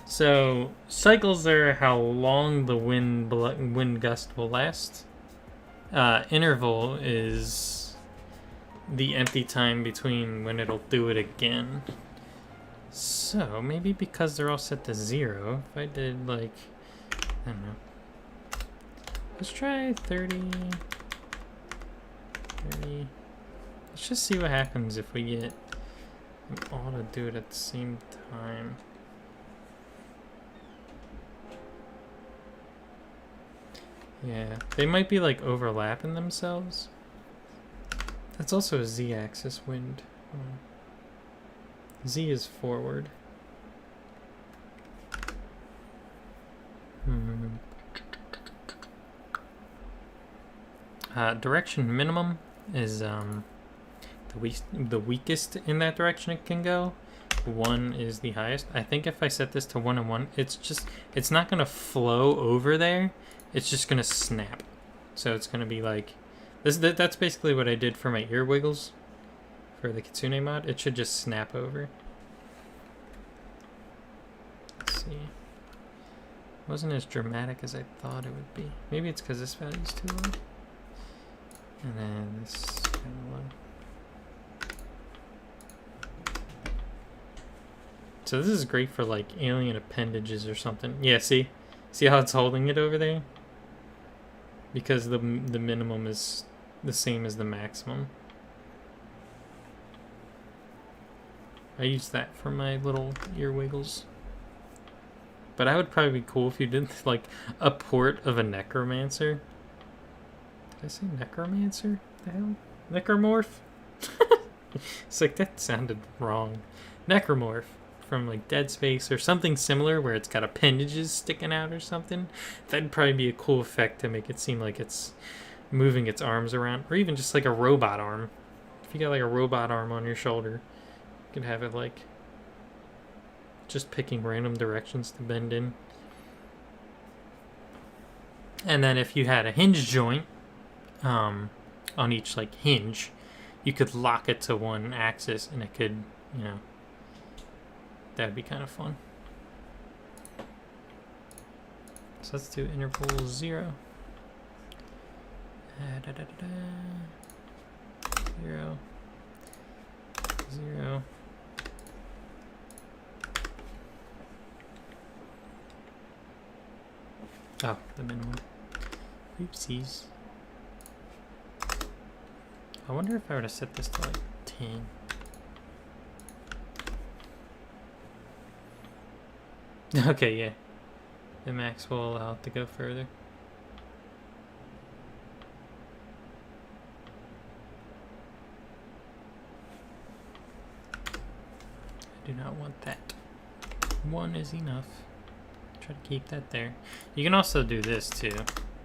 So cycles are how long the wind gust will last. Interval is the empty time between when it'll do it again. So maybe because they're all set to 0, if I did like, I don't know. Let's try 30. 30. Let's just see what happens if we get them all to do it at the same time. Yeah, they might be like overlapping themselves. That's also a z-axis wind. Z is forward. Direction minimum is the weakest in that direction it can go. 1 is the highest. I think if I set this to 1 and 1, it's not gonna flow over there. It's just gonna snap. So it's gonna be like this. That's basically what I did for my ear wiggles for the Kitsune mod. It should just snap over. Let's see. It wasn't as dramatic as I thought it would be. Maybe it's because this value is too low. And then this kind of low. So this is great for like alien appendages or something. Yeah, see how it's holding it over there? Because the minimum is the same as the maximum. I use that for my little ear wiggles. But I would probably be cool if you did like a port of a necromancer. Did I say necromancer? The hell? Necromorph? It's like that sounded wrong. Necromorph from like Dead Space or something similar where it's got appendages sticking out or something. That'd probably be a cool effect to make it seem like it's moving its arms around. Or even just like a robot arm. If you got like a robot arm on your shoulder, you could have it like just picking random directions to bend in. And then if you had a hinge joint on each like hinge, you could lock it to one axis and it could, you know, that'd be kind of fun. So let's do interval 0. 0. 0. Oh, the minimum. Oopsies. I wonder if I were to set this to like 10. Okay, yeah. The max will allow it to go further. I do not want that. 1 is enough. Try to keep that there. You can also do this too.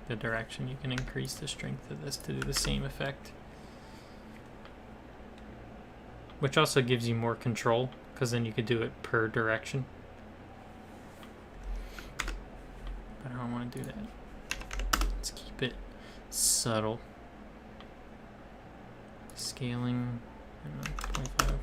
The direction, you can increase the strength of this to do the same effect. Which also gives you more control, because then you could do it per direction. But I don't want to do that. Let's keep it subtle. Scaling, I don't know, 25.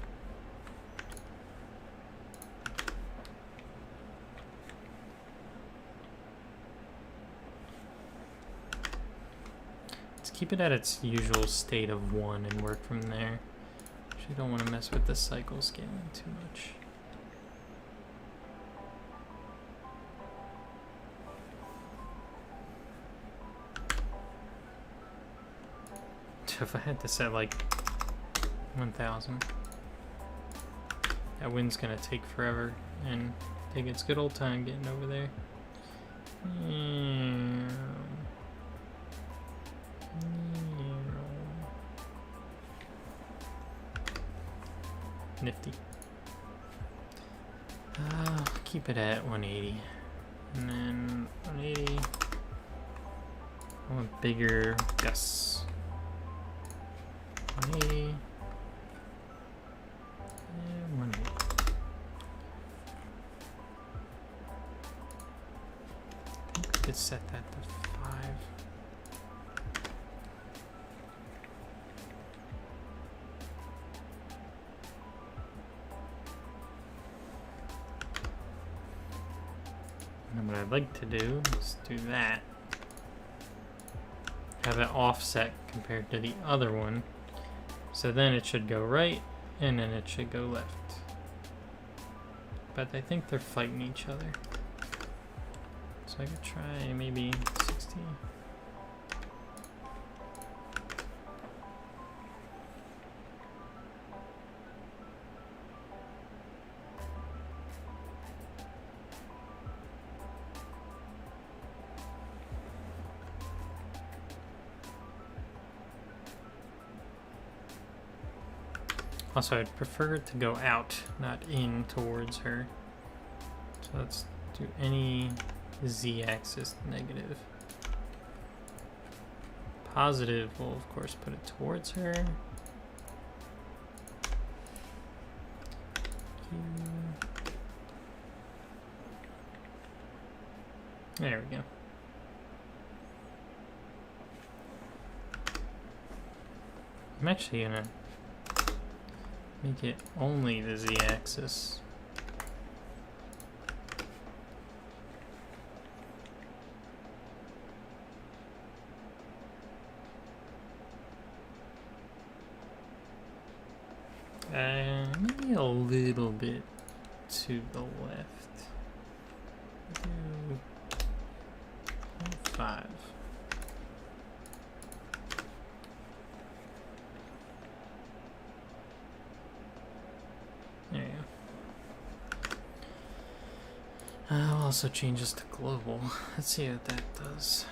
Let's keep it at its usual state of 1 and work from there. Actually, don't want to mess with the cycle scaling too much. If I had to set like 1000, that wind's gonna take forever and take its good old time getting over there. Nifty. Keep it at 180, and then 180. I want bigger gusts. 180 and 180. set that to 5. And what I'd like to do is do that. Have it offset compared to the other one. So then it should go right, and then it should go left. But I think they're fighting each other. So I could try maybe 60. Also, I'd prefer it to go out, not in towards her. So let's do any z-axis negative. Positive, we'll of course put it towards her. There we go. I'm actually gonna make it only the z-axis. Maybe a little bit to the left. Do 5. There you go. I'll also change this to global. Let's see what that does.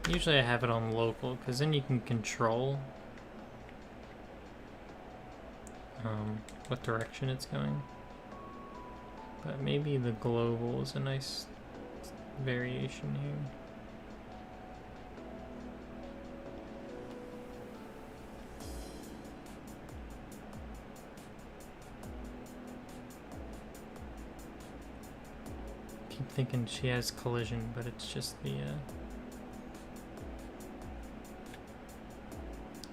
Usually I have it on local because then you can control what direction it's going. But maybe the global is a nice variation here. Keep thinking she has collision, but it's just the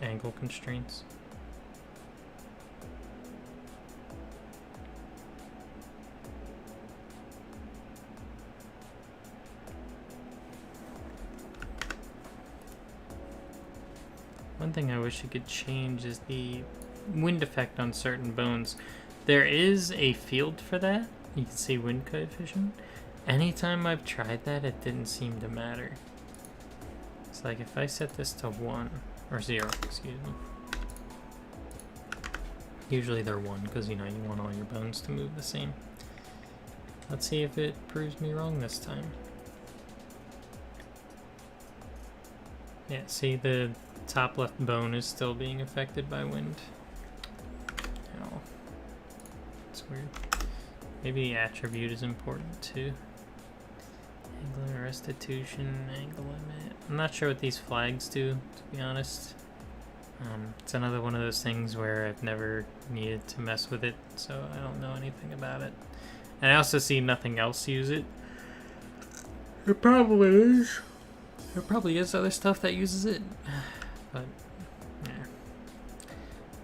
angle constraints. One thing I wish you could change is the wind effect on certain bones. There is a field for that. You can see wind coefficient. Anytime I've tried that, it didn't seem to matter. It's like if I set this to 1, or 0, excuse me. Usually they're 1, because you know you want all your bones to move the same. Let's see if it proves me wrong this time. Yeah, see the top left bone is still being affected by wind. Ow. It's weird. Maybe the attribute is important too. Angle limit restitution, angle limit. I'm not sure what these flags do, to be honest. It's another one of those things where I've never needed to mess with it, so I don't know anything about it. And I also see nothing else use it. It probably is. There probably is other stuff that uses it, but yeah,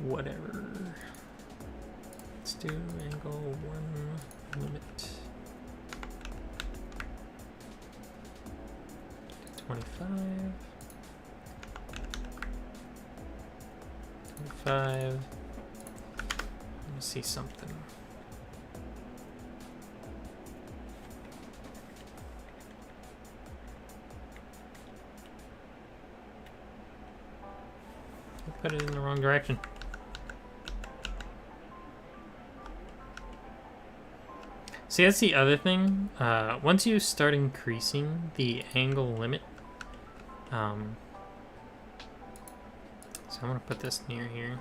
whatever. Let's do angle 1 limit. 25. 25. Let me see something. Put it in the wrong direction. See, that's the other thing. Once you start increasing the angle limit, so I'm gonna put this near here.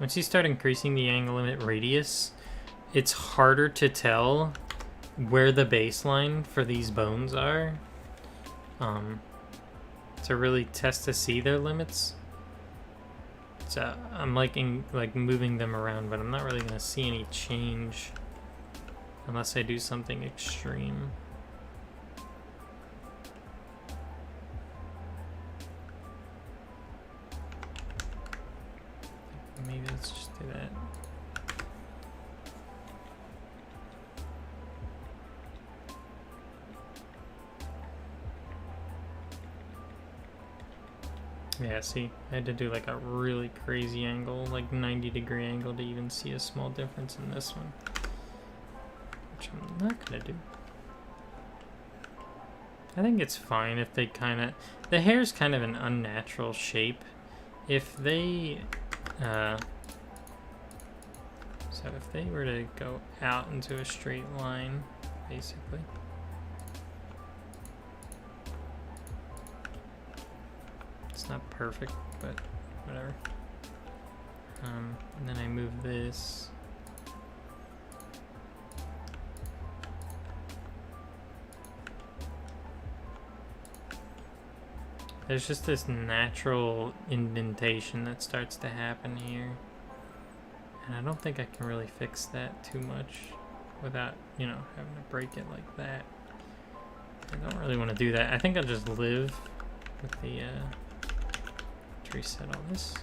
Once you start increasing the angle limit radius, it's harder to tell where the baseline for these bones are, to really test to see their limits. So I'm liking like moving them around, but I'm not really gonna see any change unless I do something extreme. Maybe let's just do that. Yeah, see, I had to do like a really crazy angle, like 90-degree angle to even see a small difference in this one, which I'm not gonna do. I think it's fine if they kind of, the hair's kind of an unnatural shape. If they, so if they were to go out into a straight line, basically. It's not perfect, but whatever. And then I move this. There's just this natural indentation that starts to happen here. And I don't think I can really fix that too much without, you know, having to break it like that. I don't really want to do that. I think I'll just live with the, reset all this.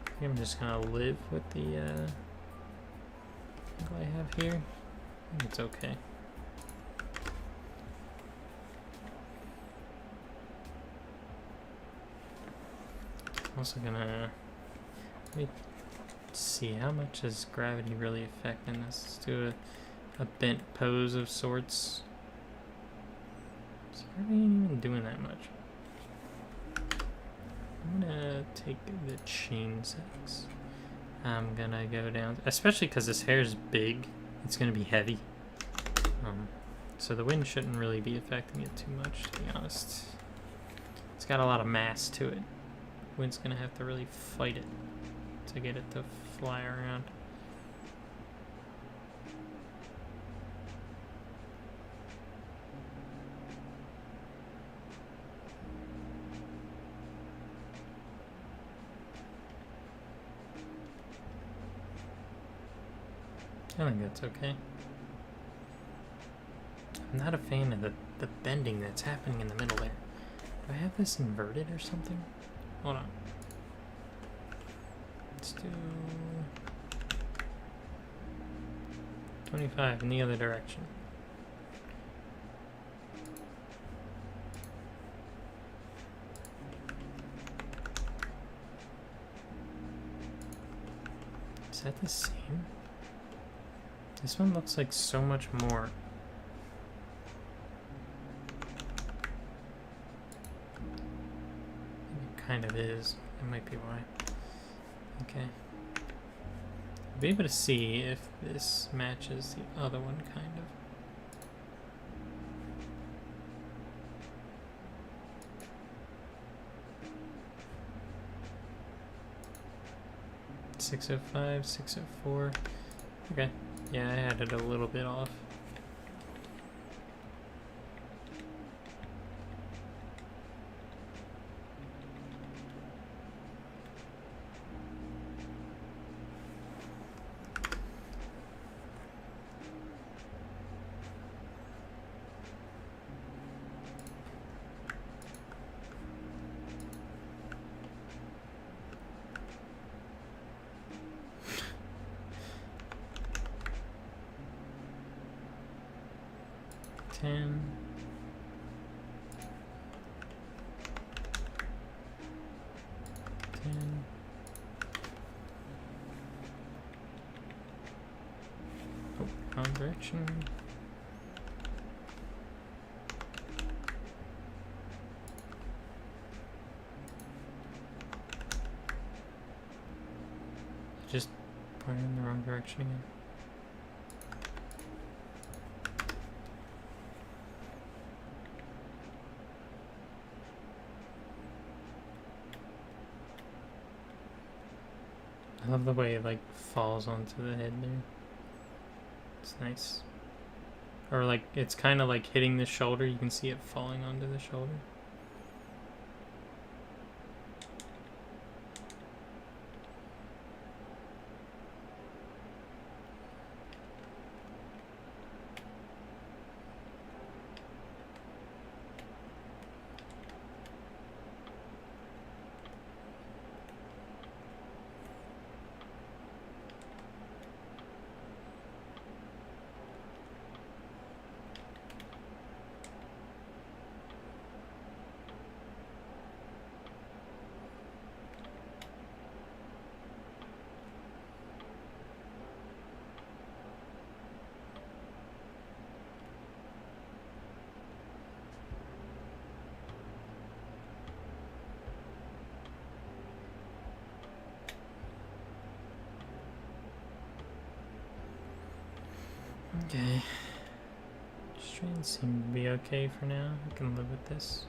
I think I'm just gonna live with the angle I have here. I think it's okay. I'm also gonna let me see how much does gravity really affect in this. Let's do a bent pose of sorts. So gravity ain't even doing that much. I'm gonna take the chain settings. I'm gonna go down, especially because this hair is big, it's gonna be heavy. So the wind shouldn't really be affecting it too much, to be honest. It's got a lot of mass to it. Wind's gonna have to really fight it to get it to fly around. I think that's okay. I'm not a fan of the bending that's happening in the middle there. Do I have this inverted or something? Hold on. Let's do 25 in the other direction. Is that the same? This one looks like so much more. It kind of is. That might be why. Okay. I'll be able to see if this matches the other one, kind of. .605, 604. Okay. Yeah, I had it a little bit off. Direction. Just pointed in the wrong direction again. I love the way it like falls onto the head there. It's nice. Or like, it's kind of like hitting the shoulder. You can see it falling onto the shoulder. Okay. Strains seem to be okay for now. I can live with this.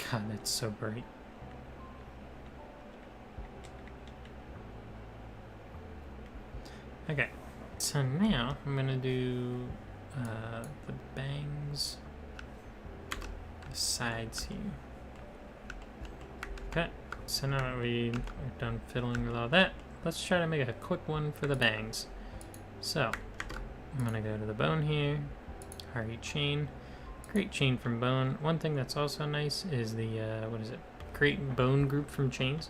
God, it's so bright. Okay, so now I'm gonna do the bangs, the sides here. Okay, so now that we are done fiddling with all that, let's try to make a quick one for the bangs. So I'm gonna go to the bone here, RE chain. Create chain from bone. One thing that's also nice is the, what is it? Create bone group from chains.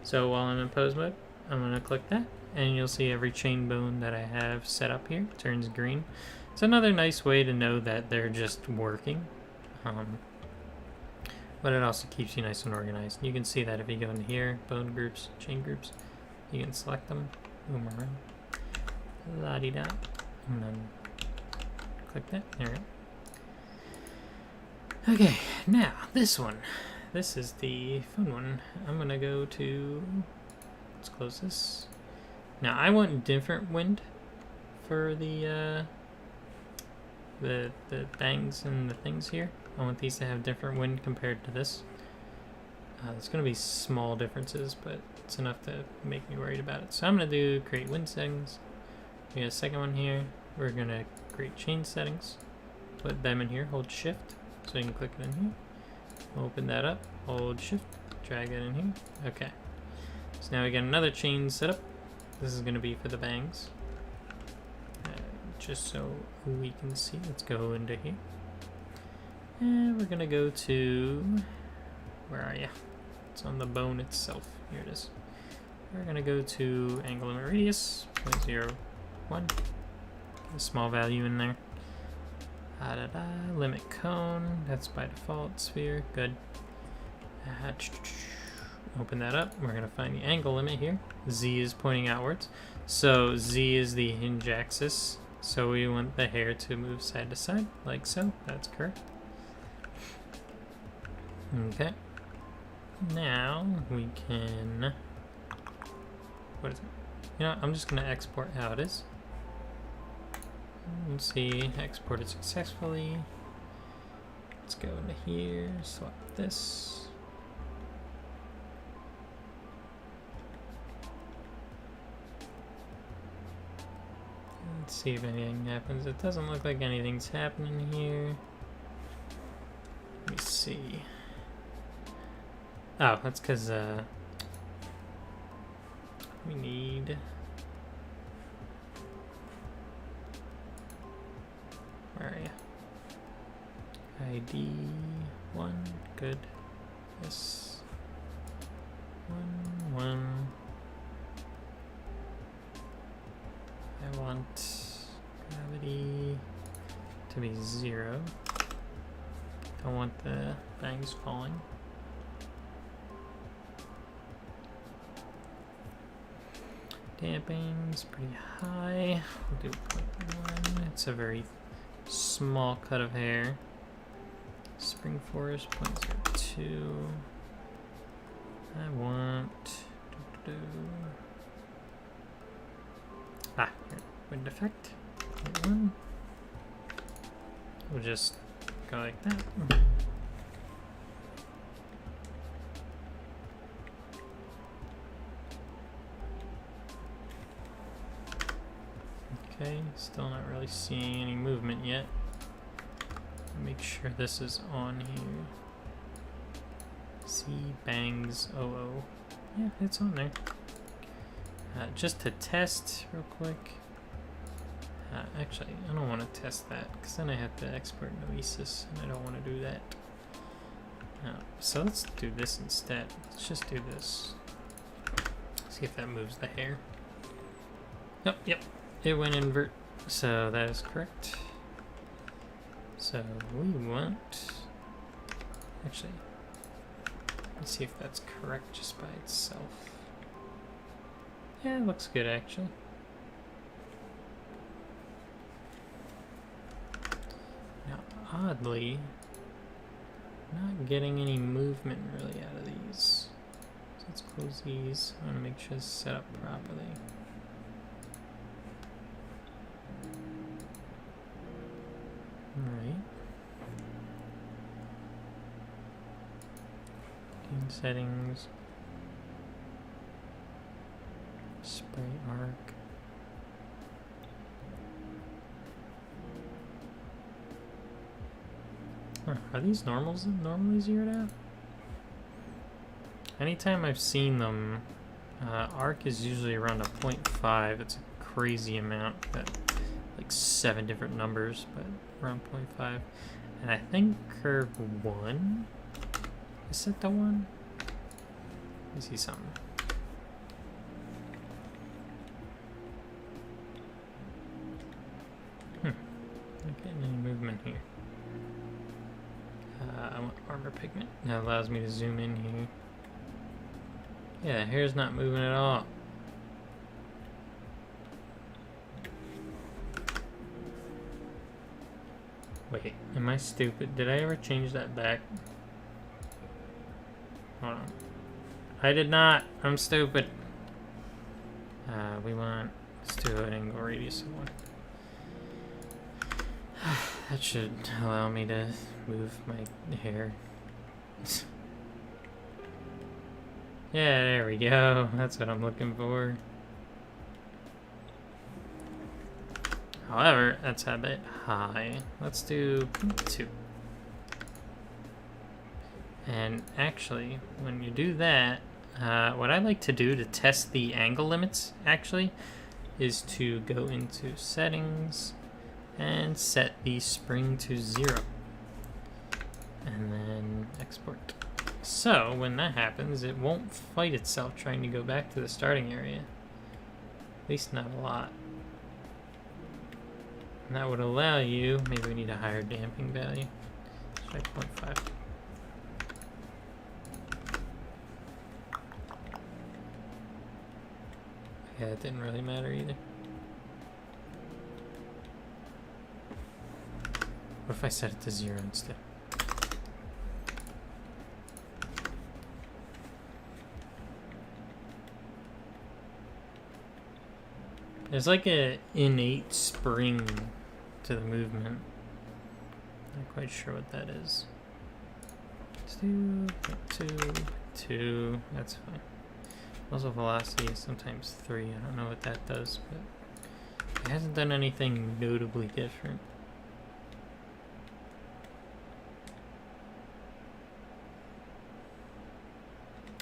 So while I'm in pose mode, I'm going to click that, and you'll see every chain bone that I have set up here turns green. It's another nice way to know that they're just working. But it also keeps you nice and organized. You can see that if you go into here, bone groups, chain groups, you can select them, move them around, la-di-da, and then click that, there we go. Okay, now this one. This is the fun one. I'm gonna go to, let's close this. Now I want different wind for the bangs and the things here. I want these to have different wind compared to this. There's gonna be small differences, but it's enough to make me worried about it. So I'm gonna do create wind settings. We got a second one here. We're gonna create chain settings. Put them in here, hold shift. So you can click it in here, open that up, hold shift, drag it in here. Okay, so now we got another chain set up. This is going to be for the bangs. Just so we can see, let's go into here. And we're going to go to, where are you? It's on the bone itself. Here it is. We're going to go to angle limit radius, 0.01. Get a small value in there. Limit cone, that's by default, sphere, good. Open that up, we're gonna find the angle limit here. Z is pointing outwards. So Z is the hinge axis. So we want the hair to move side to side, like so, that's correct. Okay. Now we can, what is it? You know, I'm just gonna export how it is. Let's see, exported successfully. Let's go into here, swap this. Let's see if anything happens. It doesn't look like anything's happening here. Let me see. Oh, that's because we need, where are you? ID 1, good. This 1, 1. I want gravity to be 0. Don't want the bangs falling. Damping's pretty high. We'll do 0.1. It's a very small cut of hair. Spring forest 0.02. I want here, wind effect 0.1. We'll just go like that. Okay, still not really seeing any movement yet. Make sure this is on here. See bangs 00. Yeah, it's on there. Just to test real quick. Actually, I don't want to test that because then I have to export Noesis and I don't want to do that. So let's do this instead. Let's just do this. See if that moves the hair. Yep, it went invert. so that is correct. So we want, actually, let's see if that's correct just by itself. Yeah, it looks good actually. Now, oddly, not getting any movement really out of these. So let's close these. I want to make sure it's set up properly. Alright. In settings. Spray arc. Huh, are these normally zeroed out? Anytime I've seen them, arc is usually around a 0.5. It's a crazy amount, but like 7 different numbers, but around 0.5. And I think curve 1 is set to 1. Let me see something. Not getting any movement here. I want armor pigment. That allows me to zoom in here. Yeah, the hair's not moving at all. Wait, am I stupid? Did I ever change that back? Hold on. I did not. I'm stupid. We want, let's do an angle radius of 1. That should allow me to move my hair. Yeah, there we go. That's what I'm looking for. However, that's a bit high. Let's do 2. And actually, when you do that, what I like to do to test the angle limits, actually, is to go into settings and set the spring to 0. And then export. So, when that happens, it won't fight itself trying to go back to the starting area. At least not a lot. And that would allow you, maybe we need a higher damping value. Let's try 0.5. Yeah, it didn't really matter either. What if I set it to 0 instead? There's like an innate spring to the movement. Not quite sure what that is. Let's do 2. That's fine. Also velocity is sometimes 3. I don't know what that does, but it hasn't done anything notably different.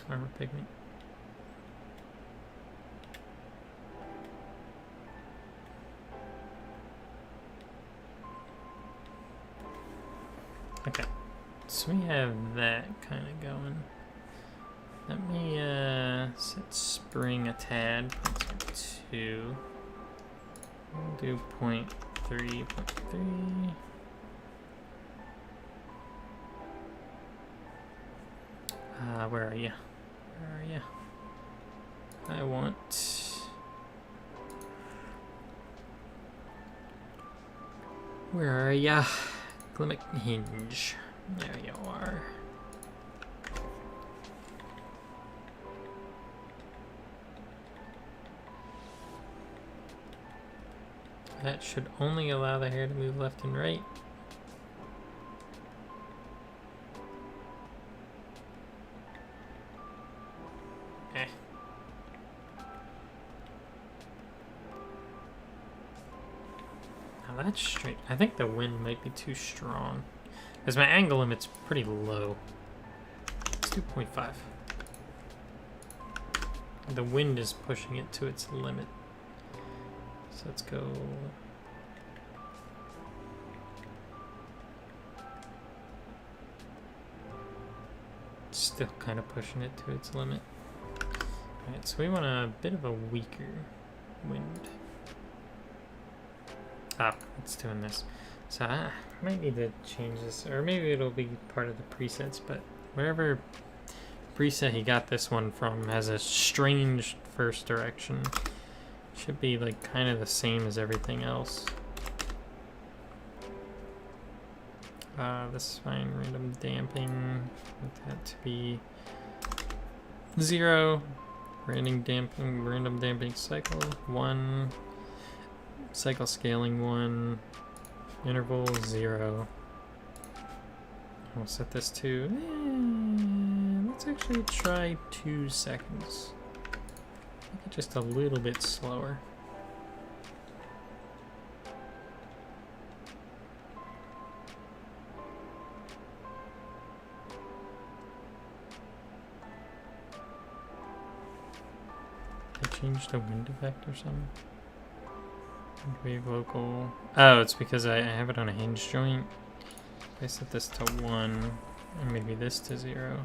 Armor pigment. Okay, so we have that kind of going. Let me set spring a tad, 0.2. We'll do 0.3, 0.3. Where are you? Where are you? I want... Where are ya? Glimmick hinge. There you are. That should only allow the hair to move left and right. Eh. Now that's straight. I think the wind might be too strong, because my angle limit's pretty low. Let's do 0.5. The wind is pushing it to its limit. So let's go. Still kind of pushing it to its limit. Alright, so we want a bit of a weaker wind. Ah, it's doing this. So I might need to change this, or maybe it'll be part of the presets, but wherever preset he got this one from has a strange first direction. Should be like kind of the same as everything else. This is fine. Random damping. Want that to be 0. Random damping cycle 1. Cycle scaling 1. Interval 0. We'll set this to. Let's actually try 2 seconds. Make it just a little bit slower. Change the wind effect or something. Wave local. Oh, it's because I have it on a hinge joint. If I set this to 1 and maybe this to 0,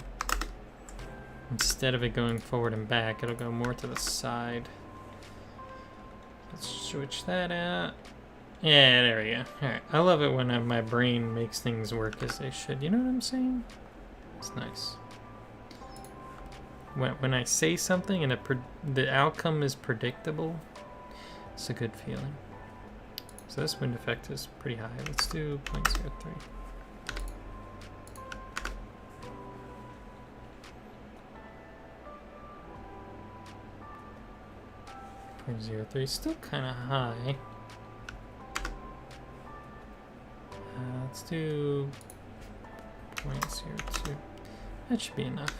instead of it going forward and back, it'll go more to the side. Let's switch that out. Yeah, there we go. Alright, I love it when my brain makes things work as they should. You know what I'm saying? It's nice. When I say something and the outcome is predictable, it's a good feeling. So this wind effect is pretty high. Let's do 0.03. 0.03, still kind of high. Let's do 0.02. That should be enough.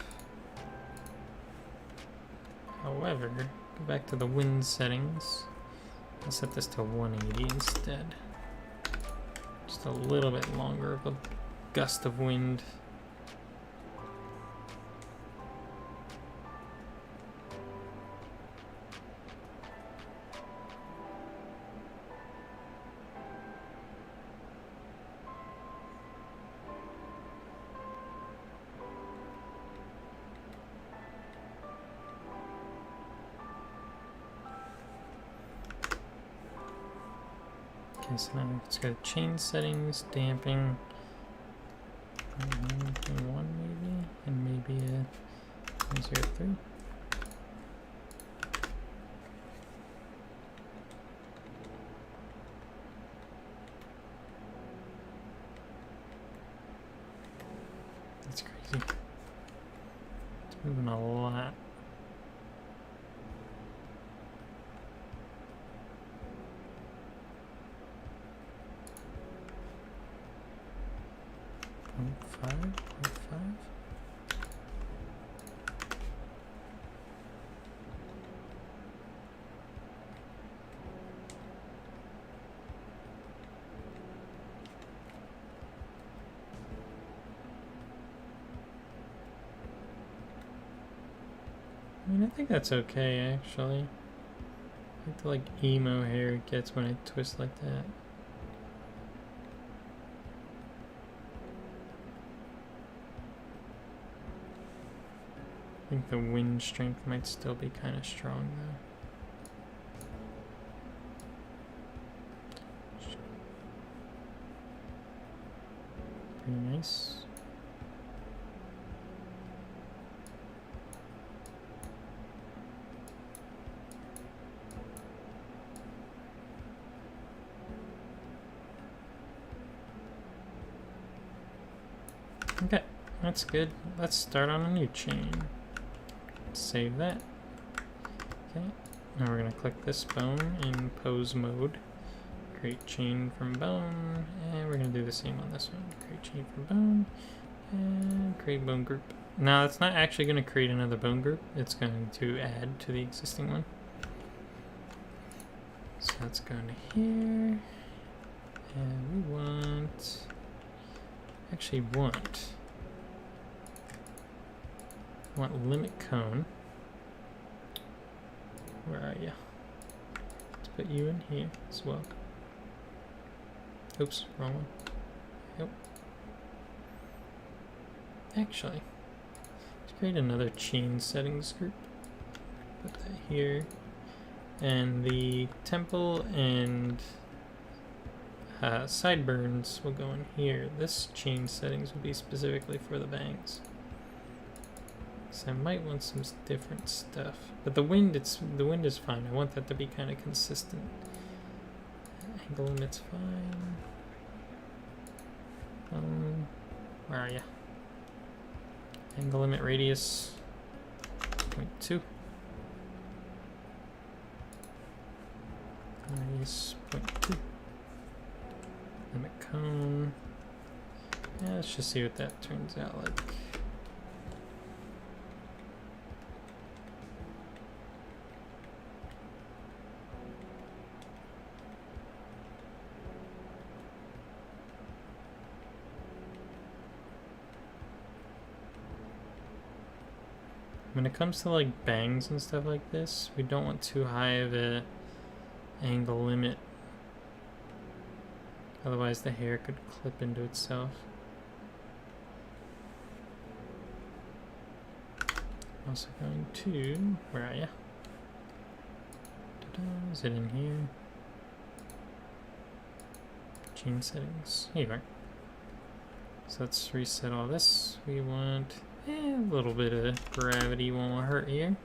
However, go back to the wind settings. I'll set this to 180 instead. Just a little bit longer of a gust of wind. Okay, so now let's go to chain settings, damping, 1 maybe, and maybe a 0.03. That's crazy. It's moving a lot. I mean, I think that's okay, actually. I think the, like, emo hair it gets when I twist like that. I think the wind strength might still be kind of strong, though. Pretty nice. Okay, that's good. Let's start on a new chain. Save that. Okay, now we're going to click this bone in pose mode. Create chain from bone, and we're going to do the same on this one. Create chain from bone, and create bone group. Now, it's not actually going to create another bone group. It's going to add to the existing one. So that's going to here, and we want... actually want limit cone. Where are you? Let's put you in here as well. Oops, wrong one. Yep. Actually, let's create another chain settings group. Put that here. And the temple and Sideburns will go in here. This chain settings will be specifically for the bangs. So I might want some different stuff. But the wind is fine. I want that to be kind of consistent. Angle limit's fine. Where are ya? Angle limit radius 0.2. Radius 0.2. Limit cone. Yeah, let's just see what that turns out like. When it comes to like bangs and stuff like this, we don't want too high of a angle limit. Otherwise the hair could clip into itself. Also going to, where are ya? Is it in here? Chain settings. Here you are. So let's reset all this. We want a little bit of gravity won't hurt here.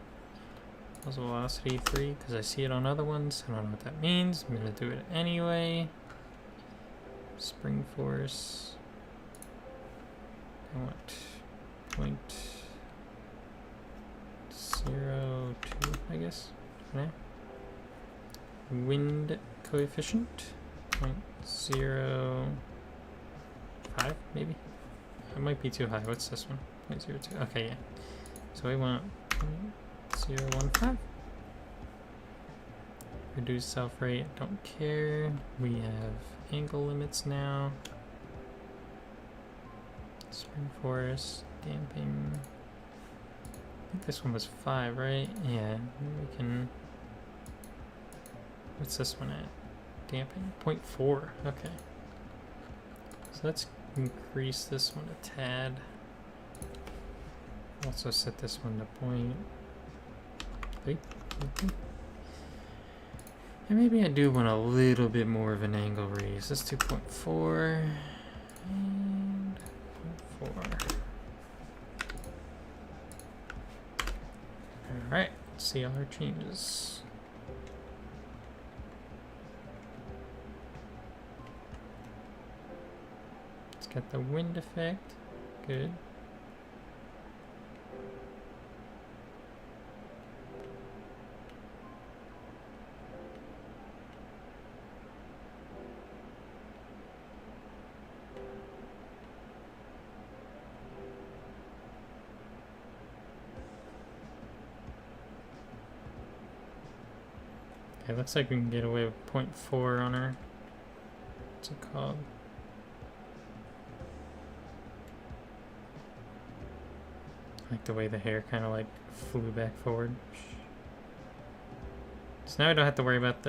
Also velocity 3 because I see it on other ones. I don't know what that means. I'm gonna do it anyway. Spring force. I want 0.02, I guess. For now. Wind coefficient 0.05, maybe. It might be too high. What's this one? 0.02. Okay, yeah. So we want 0.015. Reduce self rate. Don't care. We have angle limits now. Spring force, damping. I think this one was 5, right? Yeah. We can. What's this one at? Damping 0.4. Okay. So let's increase this one a tad. Also set this one to 0.3. And maybe I do want a little bit more of an angle radius. Let's do 0.4 and 0.4. Alright, let's see all our changes. It's got the wind effect. Good. Okay, looks like we can get away with 0.4 on our, what's it called? Like the way the hair kind of like flew back forward. So now we don't have to worry about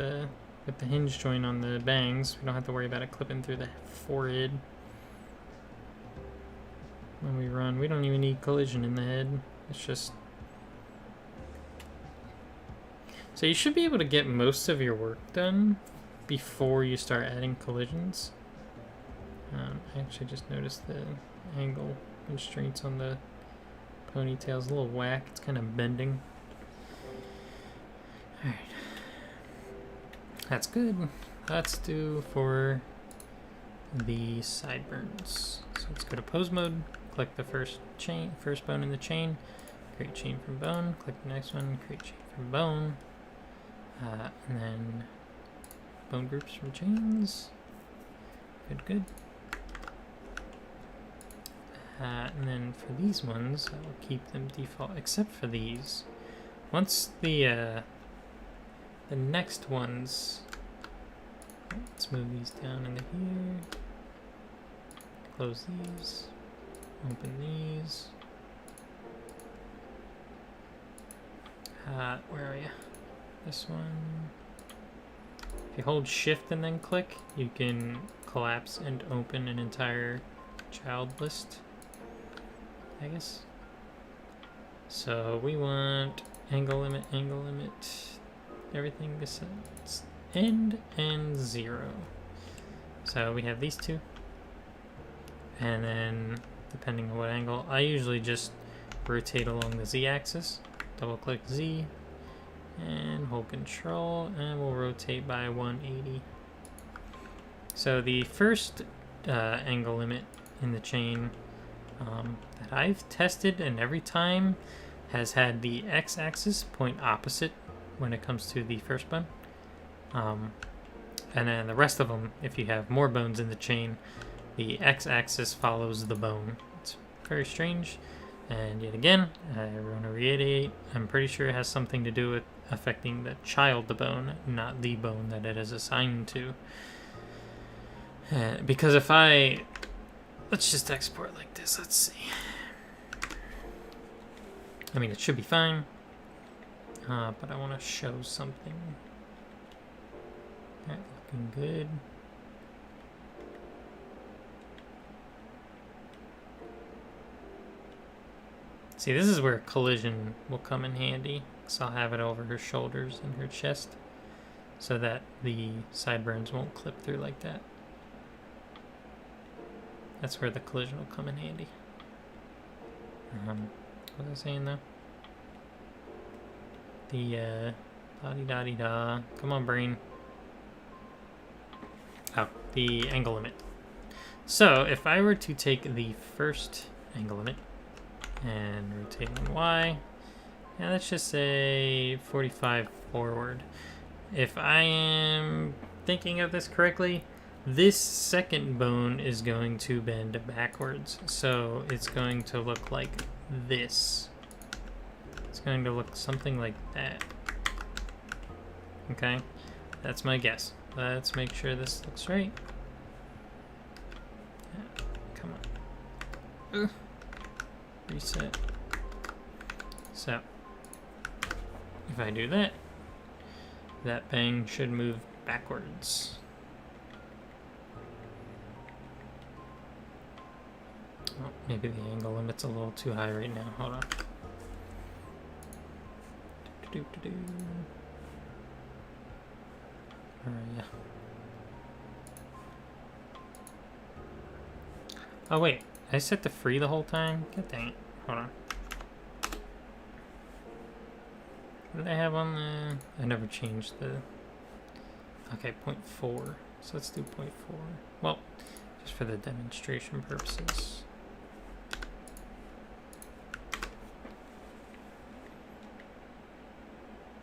with the hinge joint on the bangs, we don't have to worry about it clipping through the forehead. When we run, we don't even need collision in the head. It's just... So you should be able to get most of your work done before you start adding collisions. I actually just noticed the angle constraints on the ponytail's a little whack. It's kind of bending. Alright. That's good. Let's do for the sideburns. So let's go to pose mode, click the first bone in the chain, create chain from bone, click the next one, create chain from bone. And then bone groups from chains. Good. And then for these ones, I will keep them default, except for these. Once the next ones, let's move these down into here. Close these. Open these. Where are you? This one. If you hold shift and then click, you can collapse and open an entire child list, I guess. So we want angle limit, everything besides end and 0. So we have these two. And then, depending on what angle, I usually just rotate along the Z-axis. Double click Z and hold Control, and we'll rotate by 180. So the first angle limit in the chain that I've tested, and every time has had the X-axis point opposite when it comes to the first bone. And then the rest of them, if you have more bones in the chain, the X-axis follows the bone. It's very strange. And yet again, I want to reiterate, I'm pretty sure it has something to do with affecting the child bone, not the bone that it is assigned to. Because if let's just export like this, let's see. I mean, it should be fine, but I want to show something. Alright, looking good. See, this is where collision will come in handy, because I'll have it over her shoulders and her chest, so that the sideburns won't clip through like that. That's where the collision will come in handy. What was I saying though? The da-di-da-di-da. Come on, brain. Oh, the angle limit. So if I were to take the first angle limit and rotate on Y, and let's just say 45 forward. If I am thinking of this correctly, this second bone is going to bend backwards, so it's going to look like this. It's going to look something like that. Okay, that's my guess. Let's make sure this looks right. Yeah, come on. Reset. So, if I do that, that bang should move backwards. Oh, maybe the angle limit's a little too high right now. Hold on. Where are ya? Oh wait, I set to free the whole time? God dang it. Hold on. What did I have on the... I never changed the... Okay, 0.4. So let's do 0.4. Well, just for the demonstration purposes.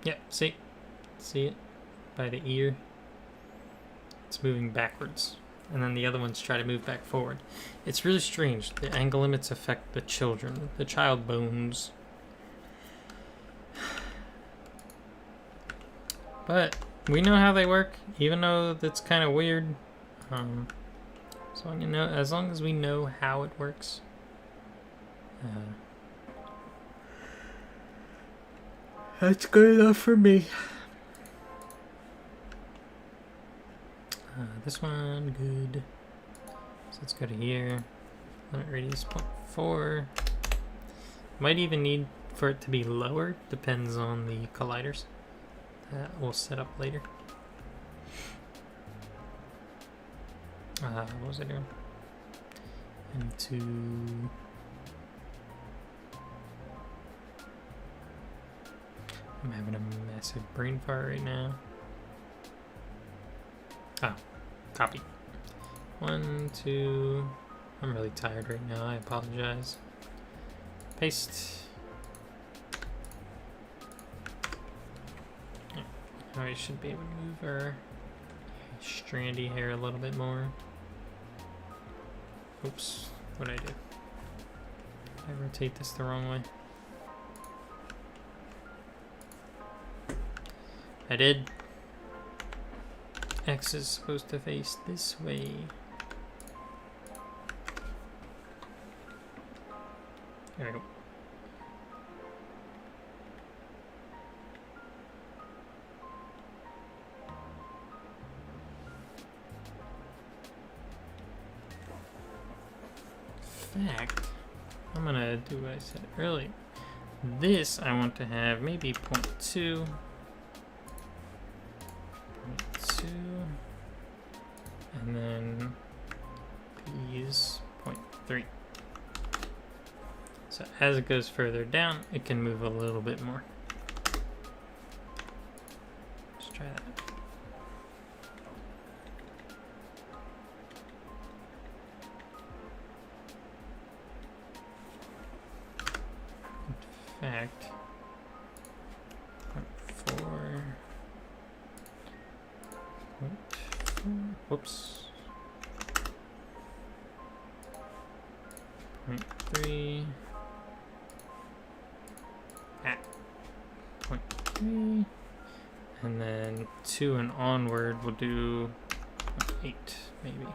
Yep, see it by the ear. It's moving backwards, and then the other ones try to move back forward. It's really strange. The angle limits affect the children, the child bones. But we know how they work, even though that's kind of weird. So as long as we know how it works. That's good enough for me. This one, good. So let's go to here. Limit radius 0.4. Might even need for it to be lower, depends on the colliders. That we'll set up later. What was I doing? I'm having a massive brain fart right now. Oh, copy. 1, 2. I'm really tired right now. I apologize. Paste. Now I should be able to move our strandy hair a little bit more. Oops, what did I do? Did I rotate this the wrong way? I did. X is supposed to face this way. There we go. Fact, I'm gonna do what I said earlier. This I want to have maybe 0.2. 0.2. And then So as it goes further down, it can move a little bit more. Let's try that. In fact, 0.4, whoops, 0.3, 0.3, and then 2 and onward we'll do 8 maybe.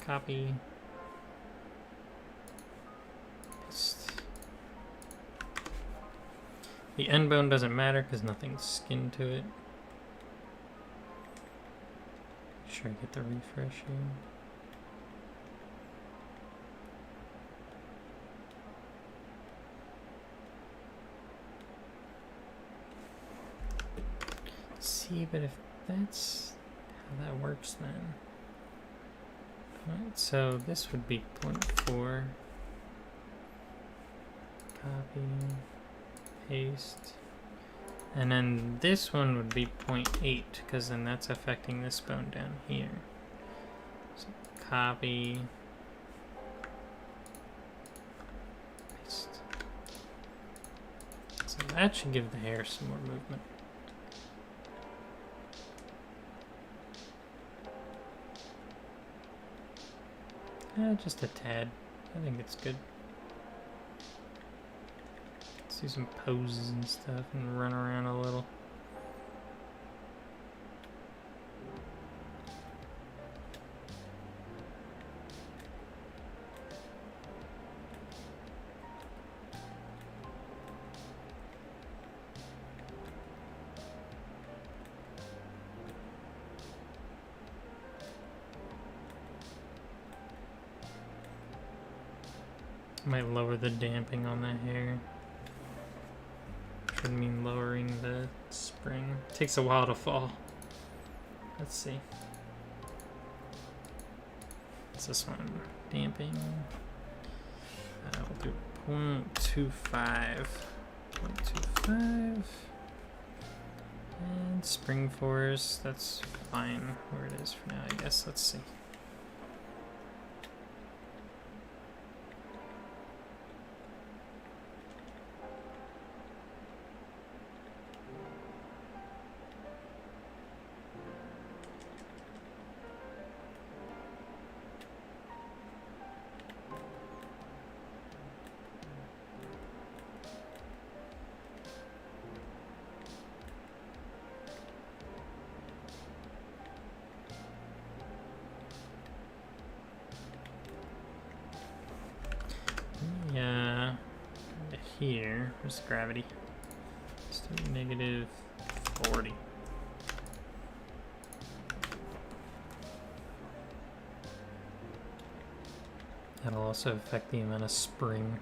Copy, paste. The end bone doesn't matter because nothing's skinned to it. Make sure I get the refresh here. See, but if that's how that works then. Alright, so this would be 0.4. Copy. Paste. And then this one would be 0.8 because then that's affecting this bone down here. So copy. Paste. So that should give the hair some more movement. Just a tad. I think it's good. Do some poses and stuff and run around a little. Might lower the damping on the hair. Should mean lowering the spring. Takes a while to fall. Let's see. What's this one? Damping. We'll do 0.25. 0.25. And spring force. That's fine where it is for now, I guess. Let's see. Here, where's the gravity? Still negative 40. That'll also affect the amount of spring.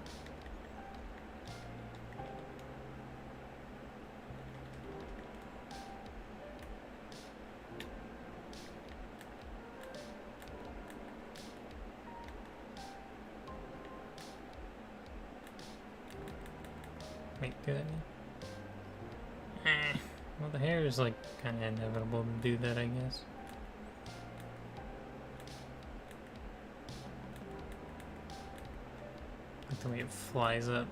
Wait, good. Well, the hair is like kind of inevitable to do that, I guess. But the way it flies up.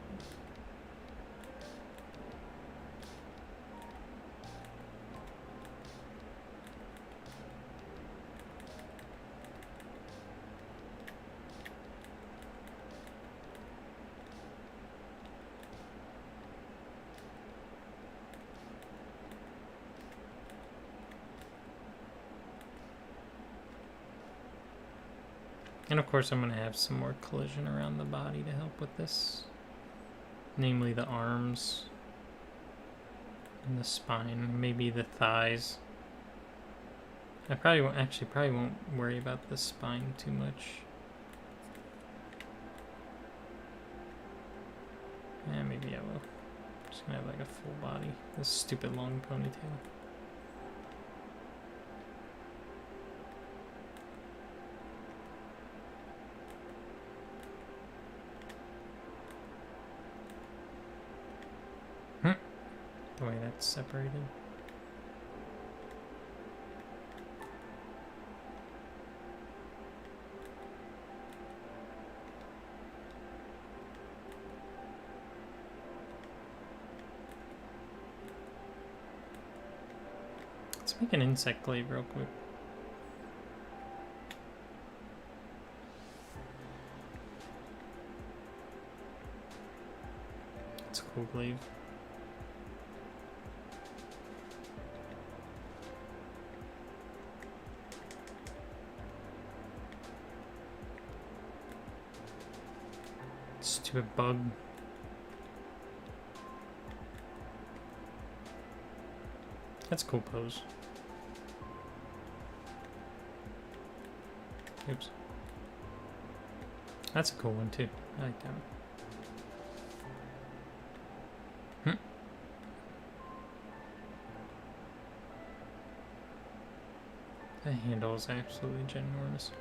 And of course I'm going to have some more collision around the body to help with this. Namely the arms and the spine, maybe the thighs. I probably won't worry about the spine too much. Yeah, maybe I will. Just gonna have like a full body. This stupid long ponytail. that's separated. Let's make an insect glaive real quick. It's a cool glaive. Stupid bug. That's a cool pose. Oops. That's a cool one too. I like that one. The handle is absolutely ginormous.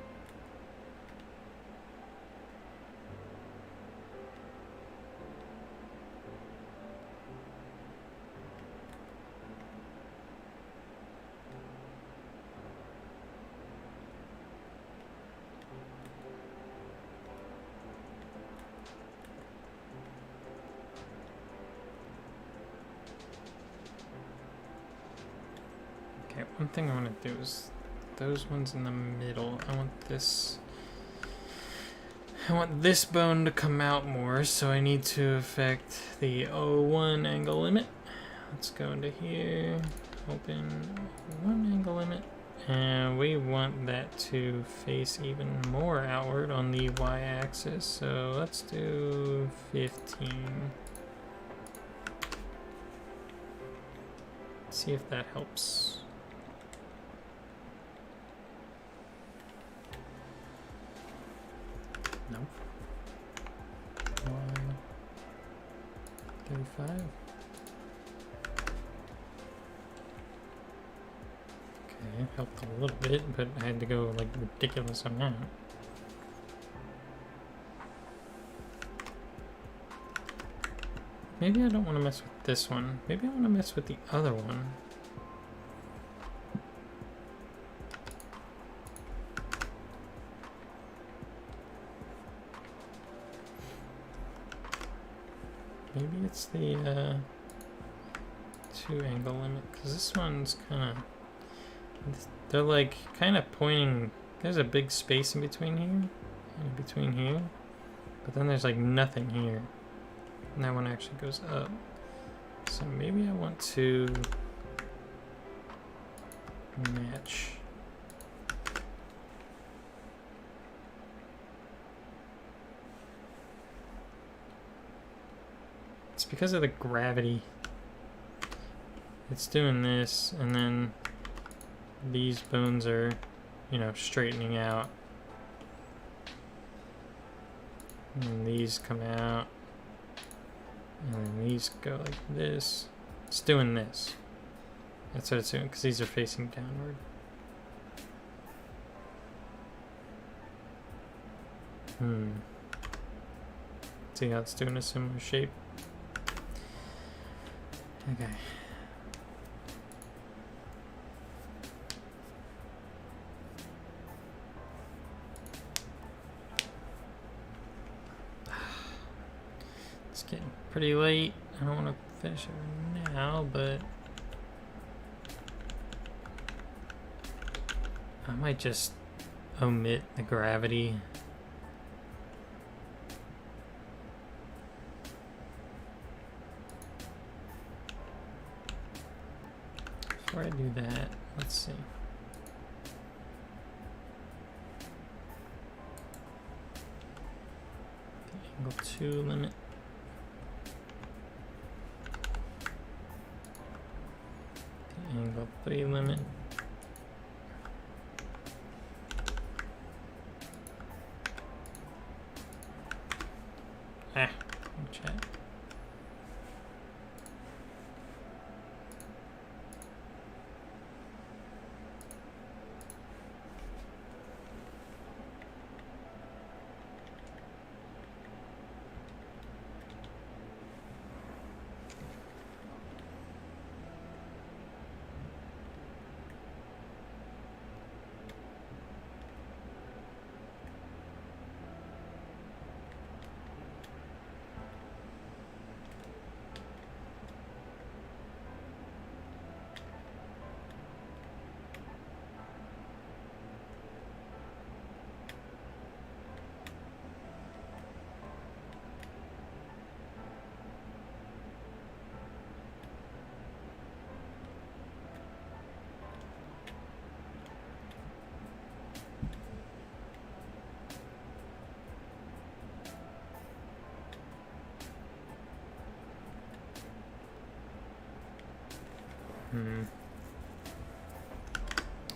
Okay, one thing I want to do is those ones in the middle. I want this bone to come out more, so I need to affect the 01 angle limit. Let's go into here, open 1 angle limit, and we want that to face even more outward on the y-axis, so let's do 15. Let's see if that helps. No. 35. Okay, it helped a little bit, but I had to go like ridiculous amount. Maybe I don't want to mess with this one. Maybe I want to mess with the other one. Maybe it's the 2 angle limit, because this one's kind of, they're like kind of pointing, there's a big space in between here, and in between here, but then there's like nothing here, and that one actually goes up. So maybe I want to match. It's because of the gravity. It's doing this, and then these bones are, you know, straightening out. And then these come out. And then these go like this. It's doing this. That's what it's doing, because these are facing downward. See how it's doing a similar shape? Okay. It's getting pretty late. I don't want to finish it right now, but I might just omit the gravity. Before I do that, let's see. The angle 2 limit. The angle 3 limit. Chat.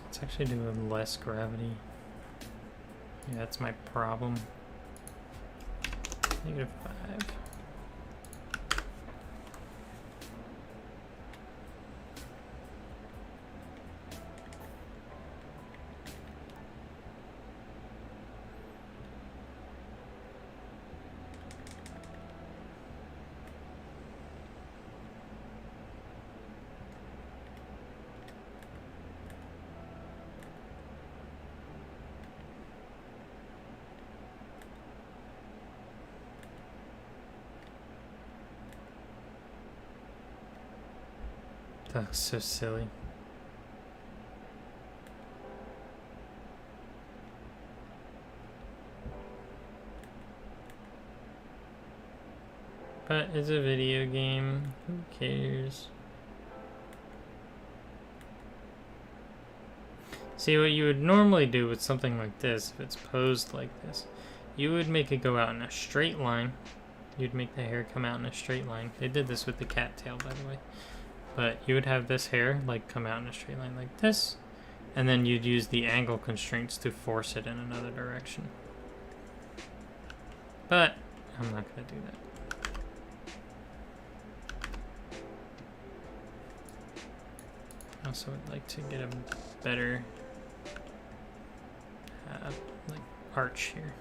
Let's actually do less gravity. Yeah, that's my problem. -5. That was so silly. But it's a video game. Who cares? See, what you would normally do with something like this, if it's posed like this, you would make it go out in a straight line. You'd make the hair come out in a straight line. They did this with the cattail, by the way. But you would have this hair like come out in a straight line like this, and then you'd use the angle constraints to force it in another direction. But I'm not going to do that. I also would like to get a better like arch here.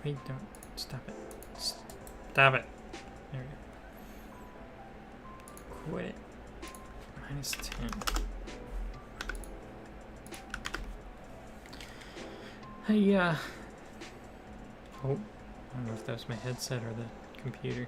Wait, don't. Stop it. Stop it. There we go. Quit it. -10. Hey, oh, I don't know if that was my headset or the computer.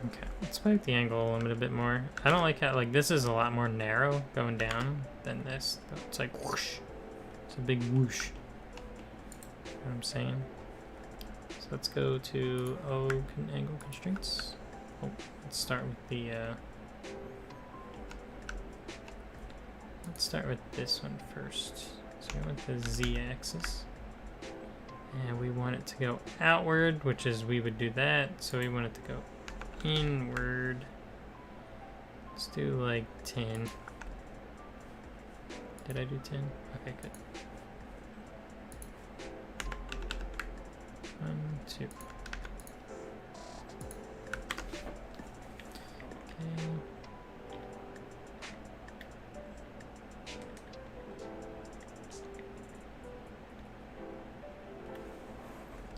Okay, let's spike the angle a little bit more. I don't like how, like, this is a lot more narrow going down than this. It's like whoosh. It's a big whoosh. You know what I'm saying? So let's go to angle constraints. Oh, let's start with the let's start with this one first. So we want the z-axis. And we want it to go outward, which is we would do that. So we want it to go inward. Let's do like 10. Did I do 10? Okay, good. 1, 2. Okay.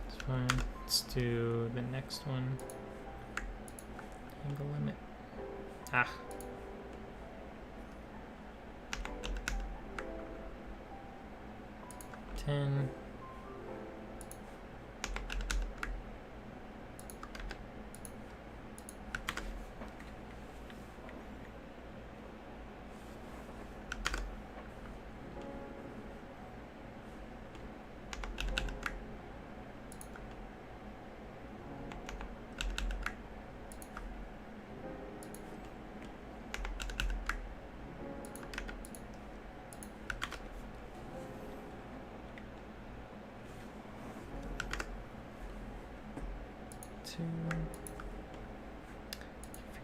That's fine. Let's do the next one. Angle limit. Ah. $10.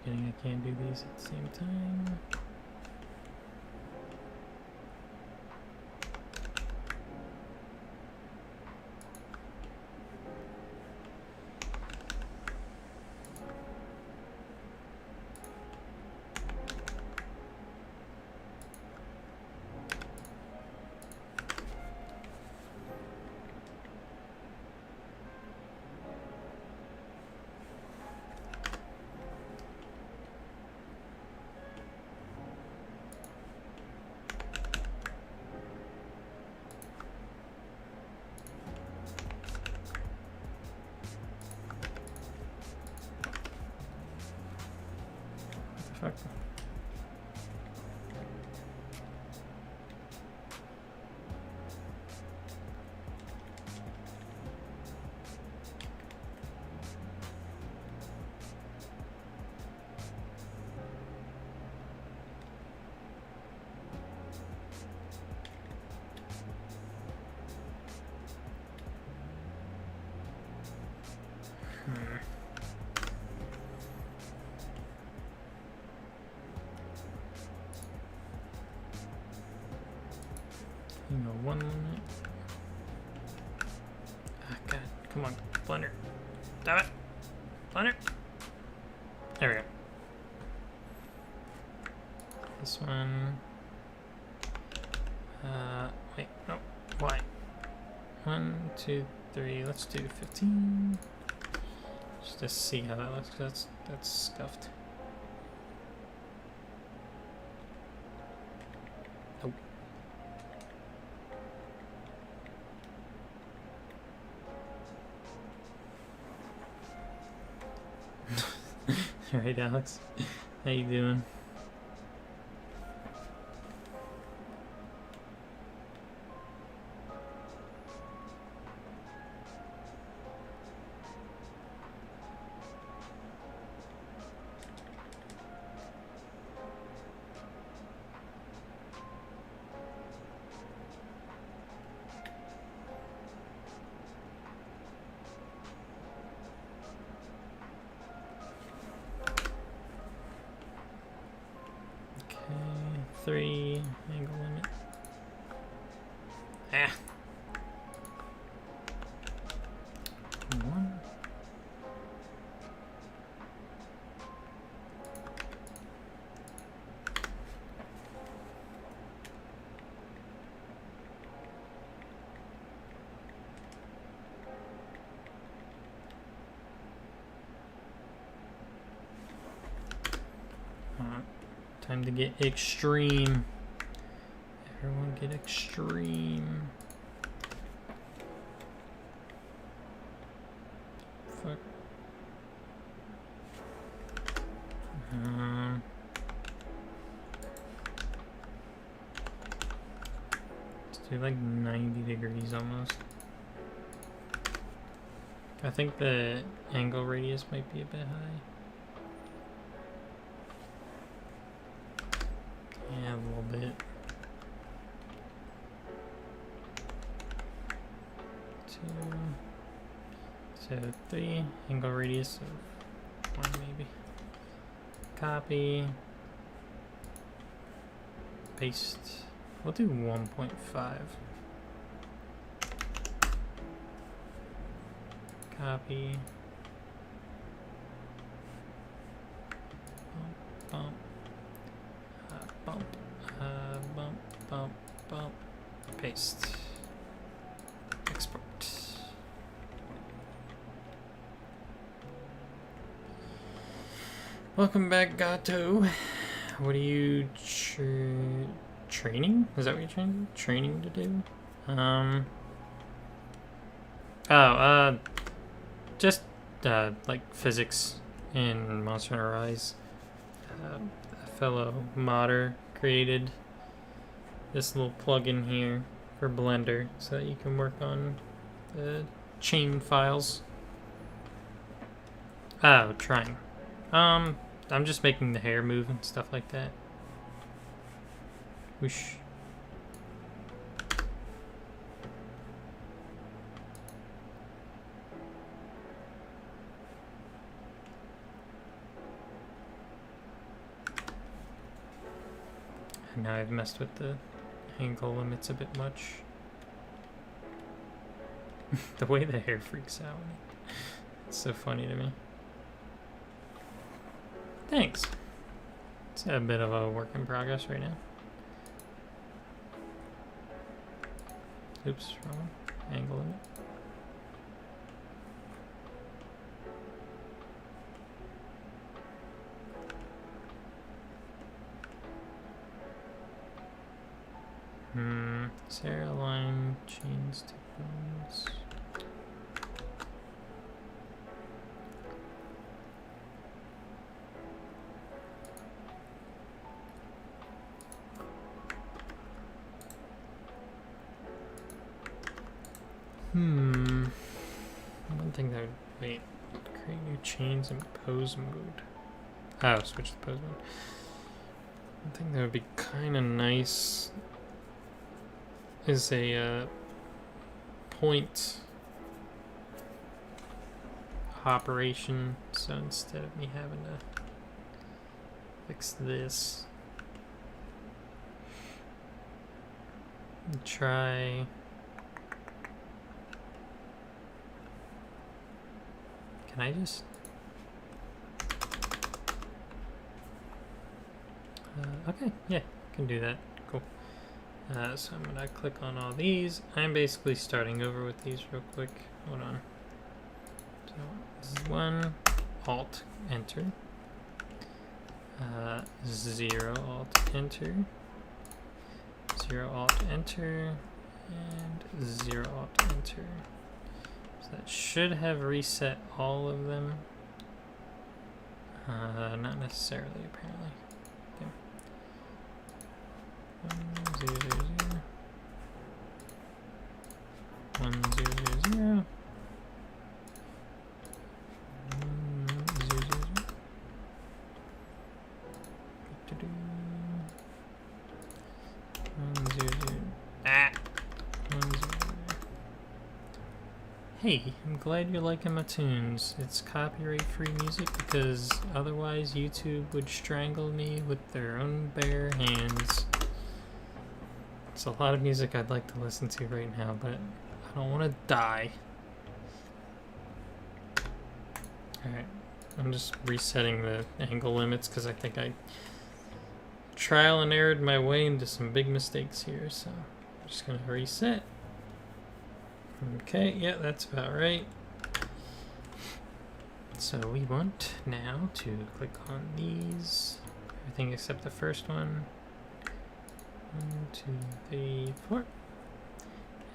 Forgetting I can't do these at the same time. You know, one limit. Ah, God, come on, Blender. Damn it, Blender. There we go. This one. Wait, no, why? 1, 2, 3. Let's do 15. Just to see how that looks. That's scuffed. Nope. All right, Alex. How you doing? Okay, 3 angle limit. Ah. 1. Time to get extreme. Everyone get extreme. Fuck. Let's do like 90 degrees almost. I think the angle radius might be a bit high. Yeah, a little bit. 2. So 3. Angle radius of 1 maybe. Copy. Paste. We'll do 1.5. Copy. Bump. Bump. Paste. Export. Welcome back, Gato. What are you training? Is that what you're training to do? Just like physics in MHRise. A fellow modder created this little plugin here for Blender so that you can work on the chain files. Oh, trying. I'm just making the hair move and stuff like that. Whoosh. And now I've messed with the angle limits a bit much. The way the hair freaks out. It's so funny to me. Thanks. It's a bit of a work in progress right now. Oops, wrong one. Angle limit. Sarah line chains to bones. One thing that would wait. Create new chains in pose mode. Oh, switch to pose mode. One thing that would be kind of nice is a point operation. So instead of me having to fix this, try. Can I just? Okay, yeah, can do that. Cool. So I'm gonna click on all these. I'm basically starting over with these real quick. Hold on. So this is 1, Alt, Enter. 0, Alt, Enter. 0, Alt, Enter. And 0, Alt, Enter. So that should have reset all of them. Not necessarily, apparently. 1 0 0 0 1 0 0 0 Hey, I'm glad you're liking my tunes. It's copyright-free music because otherwise YouTube would strangle me with their own bare hands. It's a lot of music I'd like to listen to right now, but I don't want to die. Alright, I'm just resetting the angle limits because I think I trial and errored my way into some big mistakes here, so I'm just going to reset. Okay, yeah, that's about right. So we want now to click on these, everything except the first one. 1, 2, 3, 4.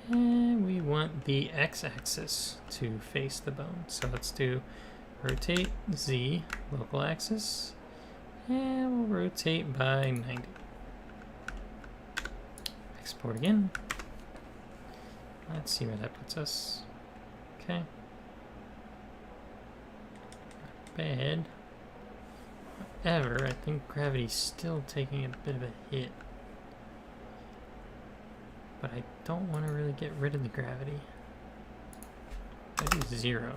And we want the x-axis to face the bone. So let's do rotate Z, local axis, and we'll rotate by 90. Export again. Let's see where that puts us. Okay. Not bad. However, I think gravity's still taking a bit of a hit. But I don't want to really get rid of the gravity. I do 0.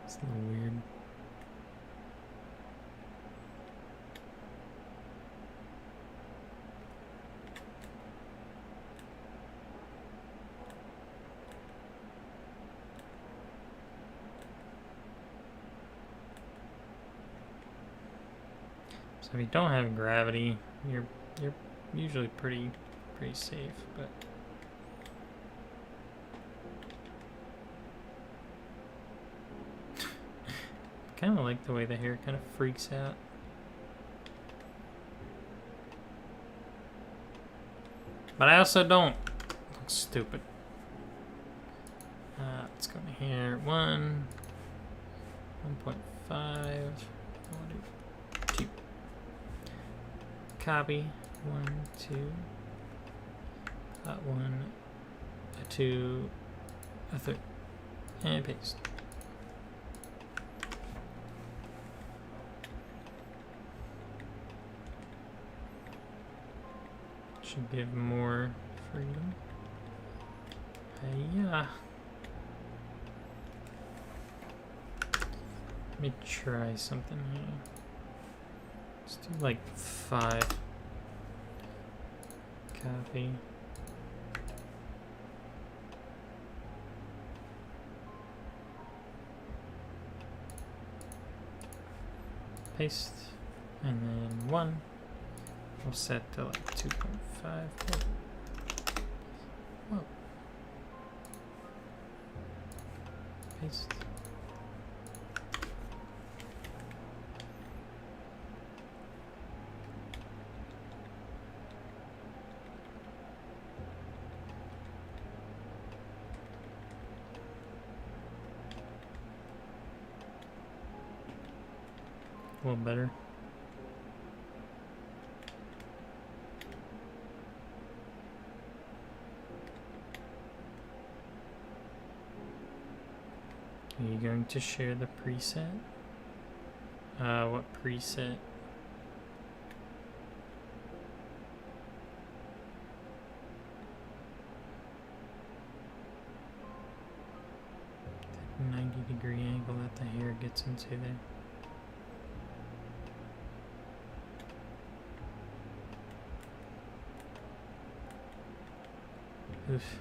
It's a little weird. So if you don't have gravity, you're usually pretty safe, but kind of like the way the hair kind of freaks out. But I also don't. Looks stupid. Let's go in here. 1, 1.5. 2. Copy. 1, 2. 1, 2, 3, and paste. Should give more freedom. Yeah. Let me try something here. Let's do like 5. Copy. Paste. And then 1. We'll set to like 2.5. Whoa. Paste. A little better. Are you going to share the preset? What preset? That 90-degree angle that the hair gets into there. Oof.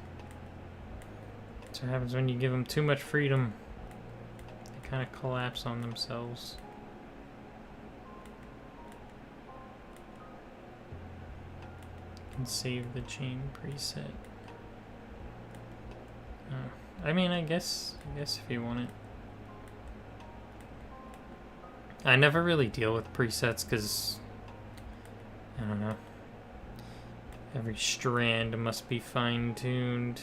That's what happens when you give them too much freedom. They kind of collapse on themselves. And save the chain preset. I mean, I guess if you want it. I never really deal with presets because I don't know. Every strand must be fine-tuned.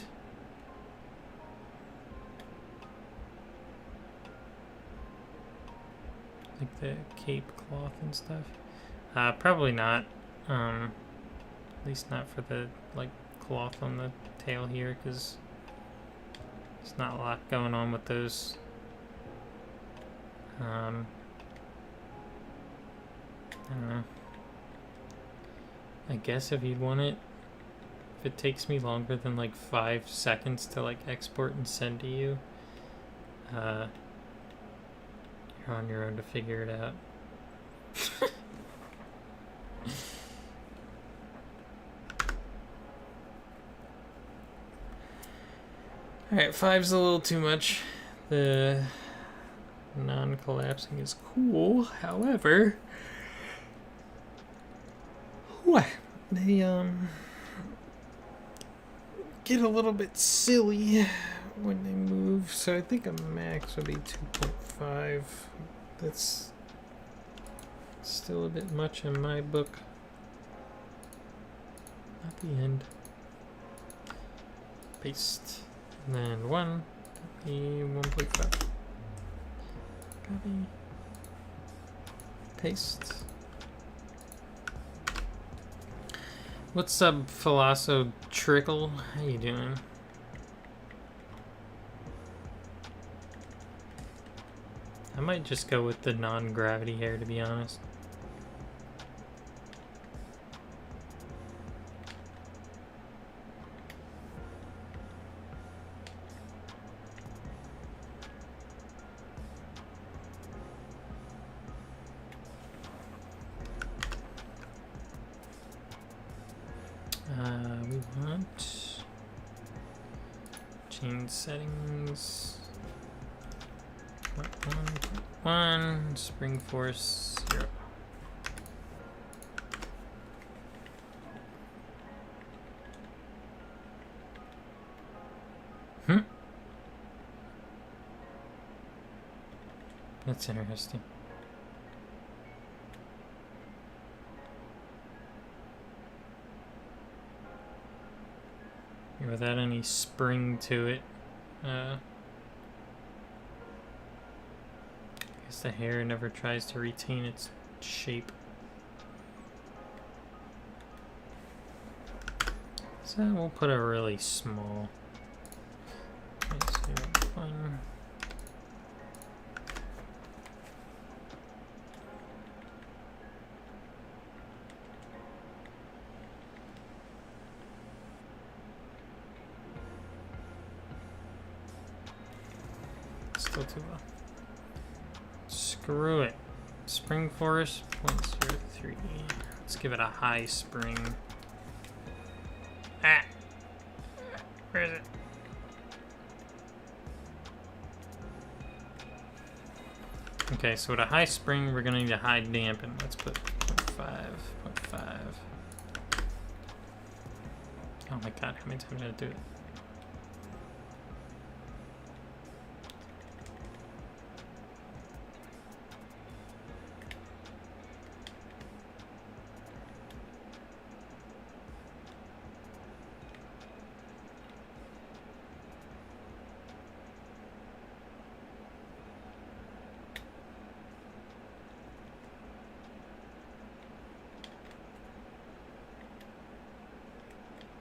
Like the cape cloth and stuff. Probably not. At least not for the like cloth on the tail here, because there's not a lot going on with those. I don't know. I guess if you'd want it, if it takes me longer than like 5 seconds to like export and send to you, you're on your own to figure it out. Alright, 5's a little too much. The non-collapsing is cool, however, they get a little bit silly when they move, so I think a max would be 2.5. That's still a bit much in my book. Not the end. Paste. And then 1, copy 1.5. Copy. Paste. What's up, Philoso Trickle? How you doing? I might just go with the non-gravity hair, to be honest. We want chain settings. 1, spring force 0. That's interesting. Without any spring to it. I guess the hair never tries to retain its shape. So we'll put a really small. One. Still too low. Screw it. Spring force 0.03. Let's give it a high spring. Ah! Where is it? Okay, so with a high spring, we're gonna need a high dampen. Let's put 0.5. Oh my god, how many times did I do it?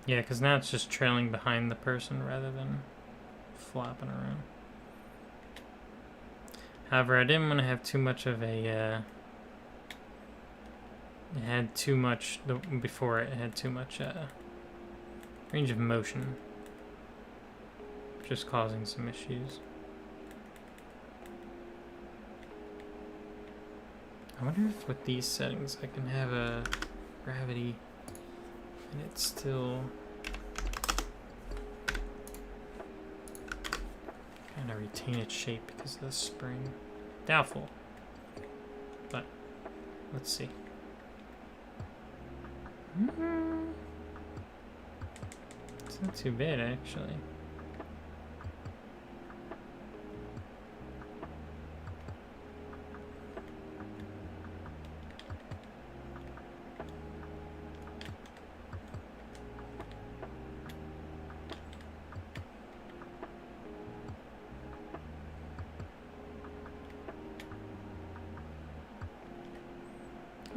Yeah, because now it's just trailing behind the person rather than flopping around. However, I didn't want to have too much of a, it had too much, before it had too much range of motion, just causing some issues. I wonder if with these settings I can have a gravity and it's still kind of retain its shape because of the spring. Doubtful, but let's see. It's not too bad actually.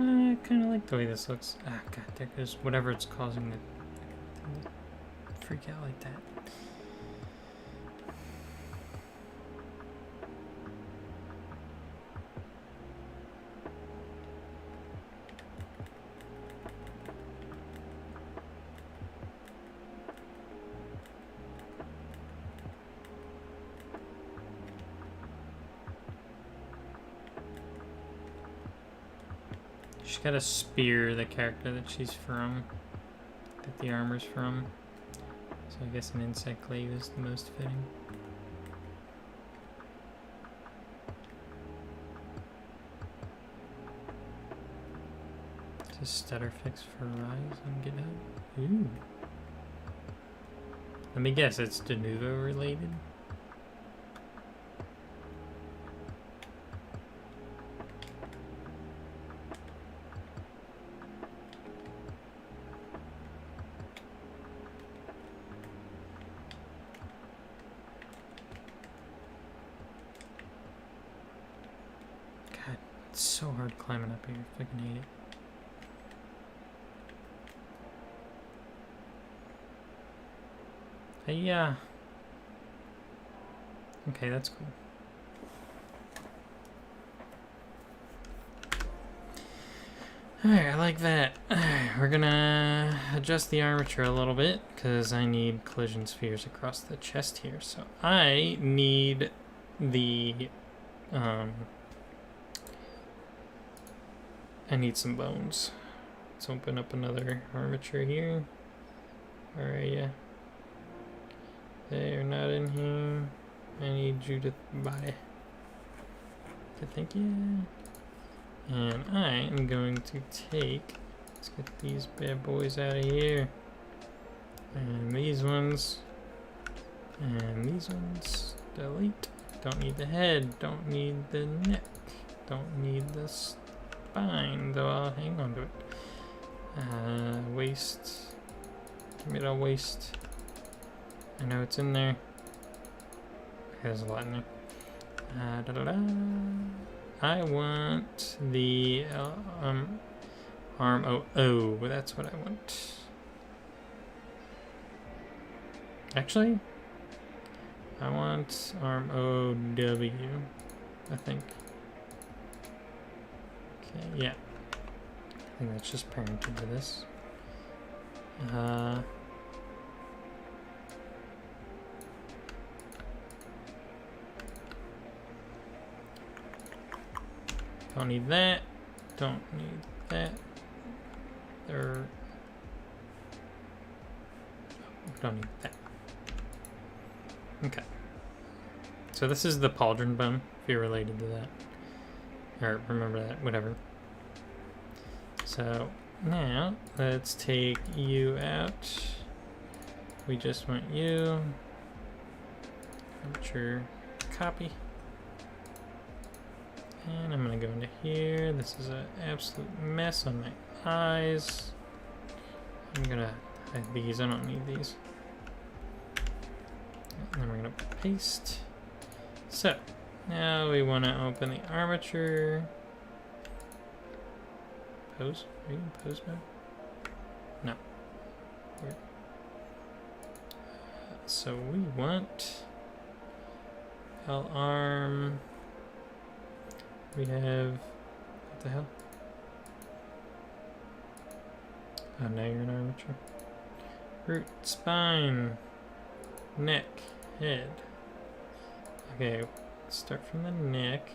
I kind of like the way this looks. Ah, god, there goes whatever it's causing it to freak out like that. She's got to spear the character that she's from, that the armor's from. So I guess an insect glaive is the most fitting. It's a stutter fix for Rise on GitHub. Ooh. Let me guess, it's de novo related? It's so hard climbing up here. I fucking hate it. Hey, yeah. Okay, that's cool. Alright, I like that. We're gonna adjust the armature a little bit because I need collision spheres across the chest here. So I need the I need some bones. Let's open up another armature here. Where are ya? They're not in here. I need you to buy. Thank you. And I am going to take, let's get these bad boys out of here. And these ones. And these ones. Delete. Don't need the head. Don't need the neck. Don't need the spine, though I'll hang on to it. Waist. Give me the waist. I know it's in there. There's a lot in there. I want the arm OO. That's what I want. Actually, I want arm OW. I think. Okay, yeah. I think that's just parented to this. Don't need that. Don't need that. Don't need that. Okay. So this is the pauldron bone, if you're related to that. Or remember that, whatever. So now let's take you out. We just want you. Armature copy. And I'm gonna go into here. This is an absolute mess on my eyes. I'm gonna hide these. I don't need these. And then we're gonna paste. So now we want to open the armature. Pose? Are you in pose mode? No. Weird. So we want L arm. we have, what the hell? Oh, now you're an armature. Root, spine, neck, head. Okay, start from the neck.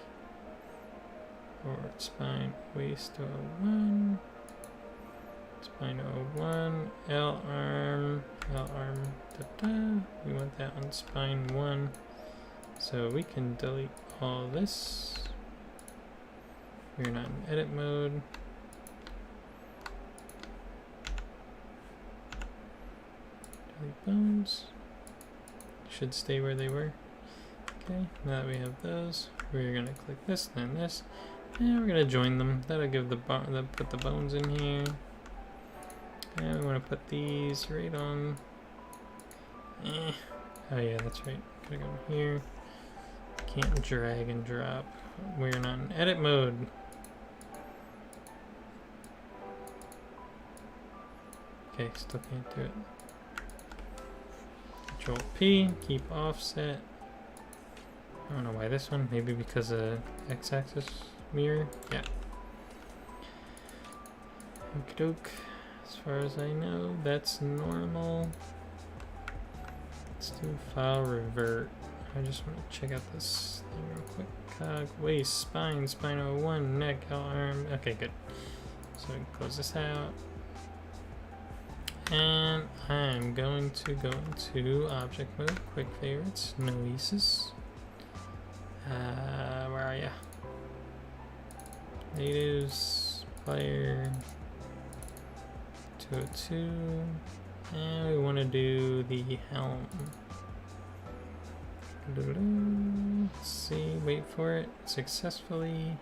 Forward, spine, waist, 01. Spine 01, L arm, da-da. We want that on spine 1. So we can delete all this. We're not in edit mode. Delete bones. Should stay where they were. Okay, now that we have those, we're gonna click this, then this, and we're gonna join them. That'll give put the bones in here. And we want to put these right on. Oh yeah, that's right. Gotta go here. Can't drag and drop. We're not in edit mode. Okay, still can't do it. Control P, keep offset. I don't know why this one. Maybe because of x-axis mirror. Yeah. Okie doke. As far as I know, that's normal. Let's do file revert. I just want to check out this thing real quick. Cog, waist, spine, spine 01, neck, L arm. Okay, good. So we can close this out. And I'm going to go into object mode, quick favorites, noesis. Where are ya? Natives, player. 202, and we want to do the helm. Let's see, wait for it successfully,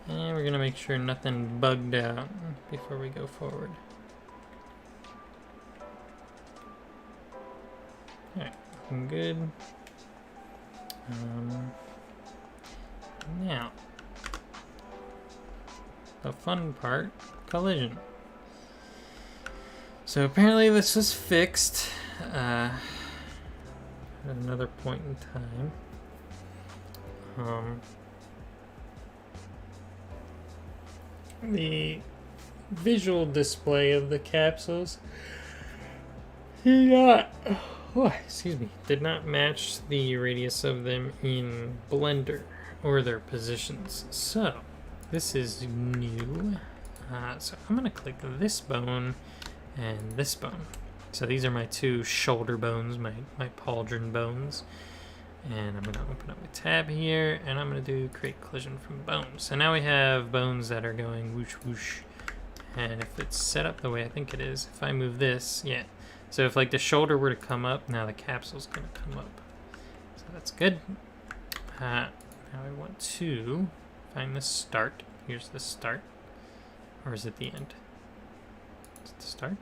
and we're gonna make sure nothing bugged out before we go forward. Alright, looking good. Now, the fun part, collision. So apparently this was fixed at another point in time. The visual display of the capsules did not match the radius of them in Blender or their positions. So this is new. So I'm gonna click this bone and this bone. So these are my two shoulder bones, my pauldron bones. And I'm going to open up a tab here, and I'm going to do create collision from bones. So now we have bones that are going whoosh whoosh. And if it's set up the way I think it is, if I move this, yeah. So if like the shoulder were to come up, now the capsule's going to come up. So that's good. Now I want to find the start. Here's the start. Or is it the end? Is it the start?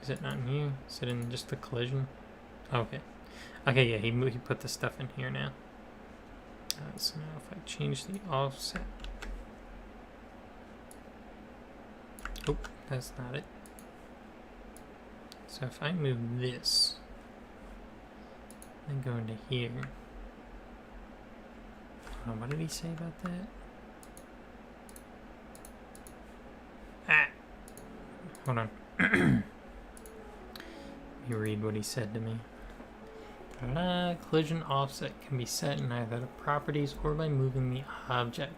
Is it not in here? Is it in just the collision? Oh, okay. Okay, yeah, he put the stuff in here now. So now if I change the offset. Oh, that's not it. So if I move this, and go into here. What did he say about that? Ah! Hold on. Let me read what he said to me. Collision offset can be set in either the properties or by moving the object.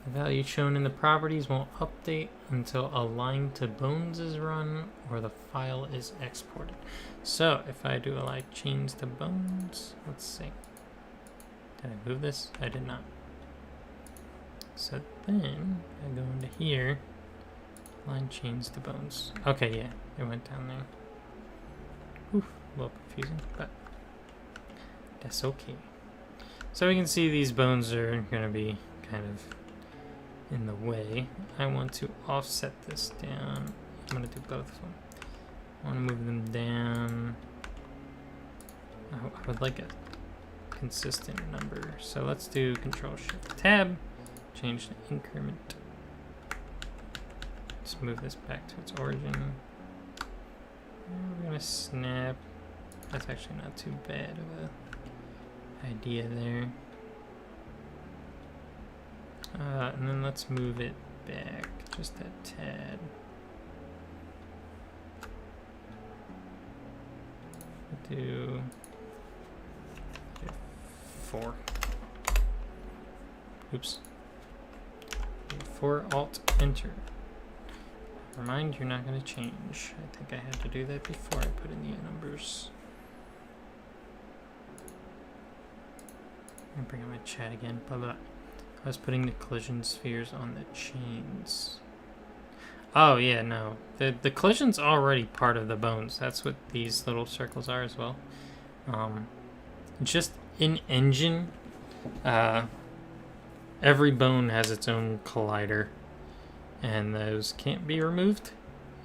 The value shown in the properties won't update until a line to bones is run or the file is exported. So if I do a like change to bones, let's see. Did I move this? I did not. So then I go into here, line change to bones. Okay, yeah, it went down there. Oof, a little confusing, but that's okay. So we can see these bones are going to be kind of in the way. I want to offset this down. I'm going to do both of them. I want to move them down. I would like a consistent number. So let's do Control-Shift-Tab. Change the increment. Let's move this back to its origin. We're going to snap. That's actually not too bad of a idea there. And then let's move it back just a tad. Do 4. Oops. 4 Alt Enter. Never mind, you're not going to change. I think I had to do that before I put in the numbers. I'm gonna bring up my chat again. Blah, blah. I was putting the collision spheres on the chains. Oh yeah, no. The collision's already part of the bones. That's what these little circles are as well. Just in engine, every bone has its own collider, and those can't be removed.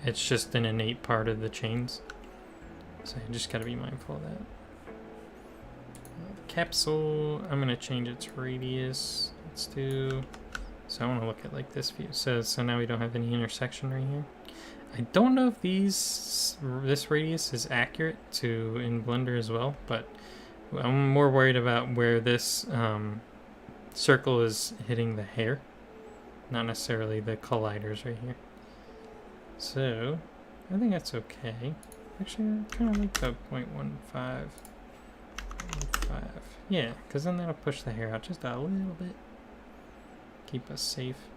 It's just an innate part of the chains. So you just gotta be mindful of that. Capsule, I'm gonna change its radius. Let's do, so I want to look at like this view. So now we don't have any intersection right here. I don't know if this radius is accurate to in Blender as well, but I'm more worried about where this circle is hitting the hair, not necessarily the colliders right here. So I think that's okay. Actually, I kind of like the 0.15. Yeah, because then that'll push the hair out just a little bit. Keep us safe.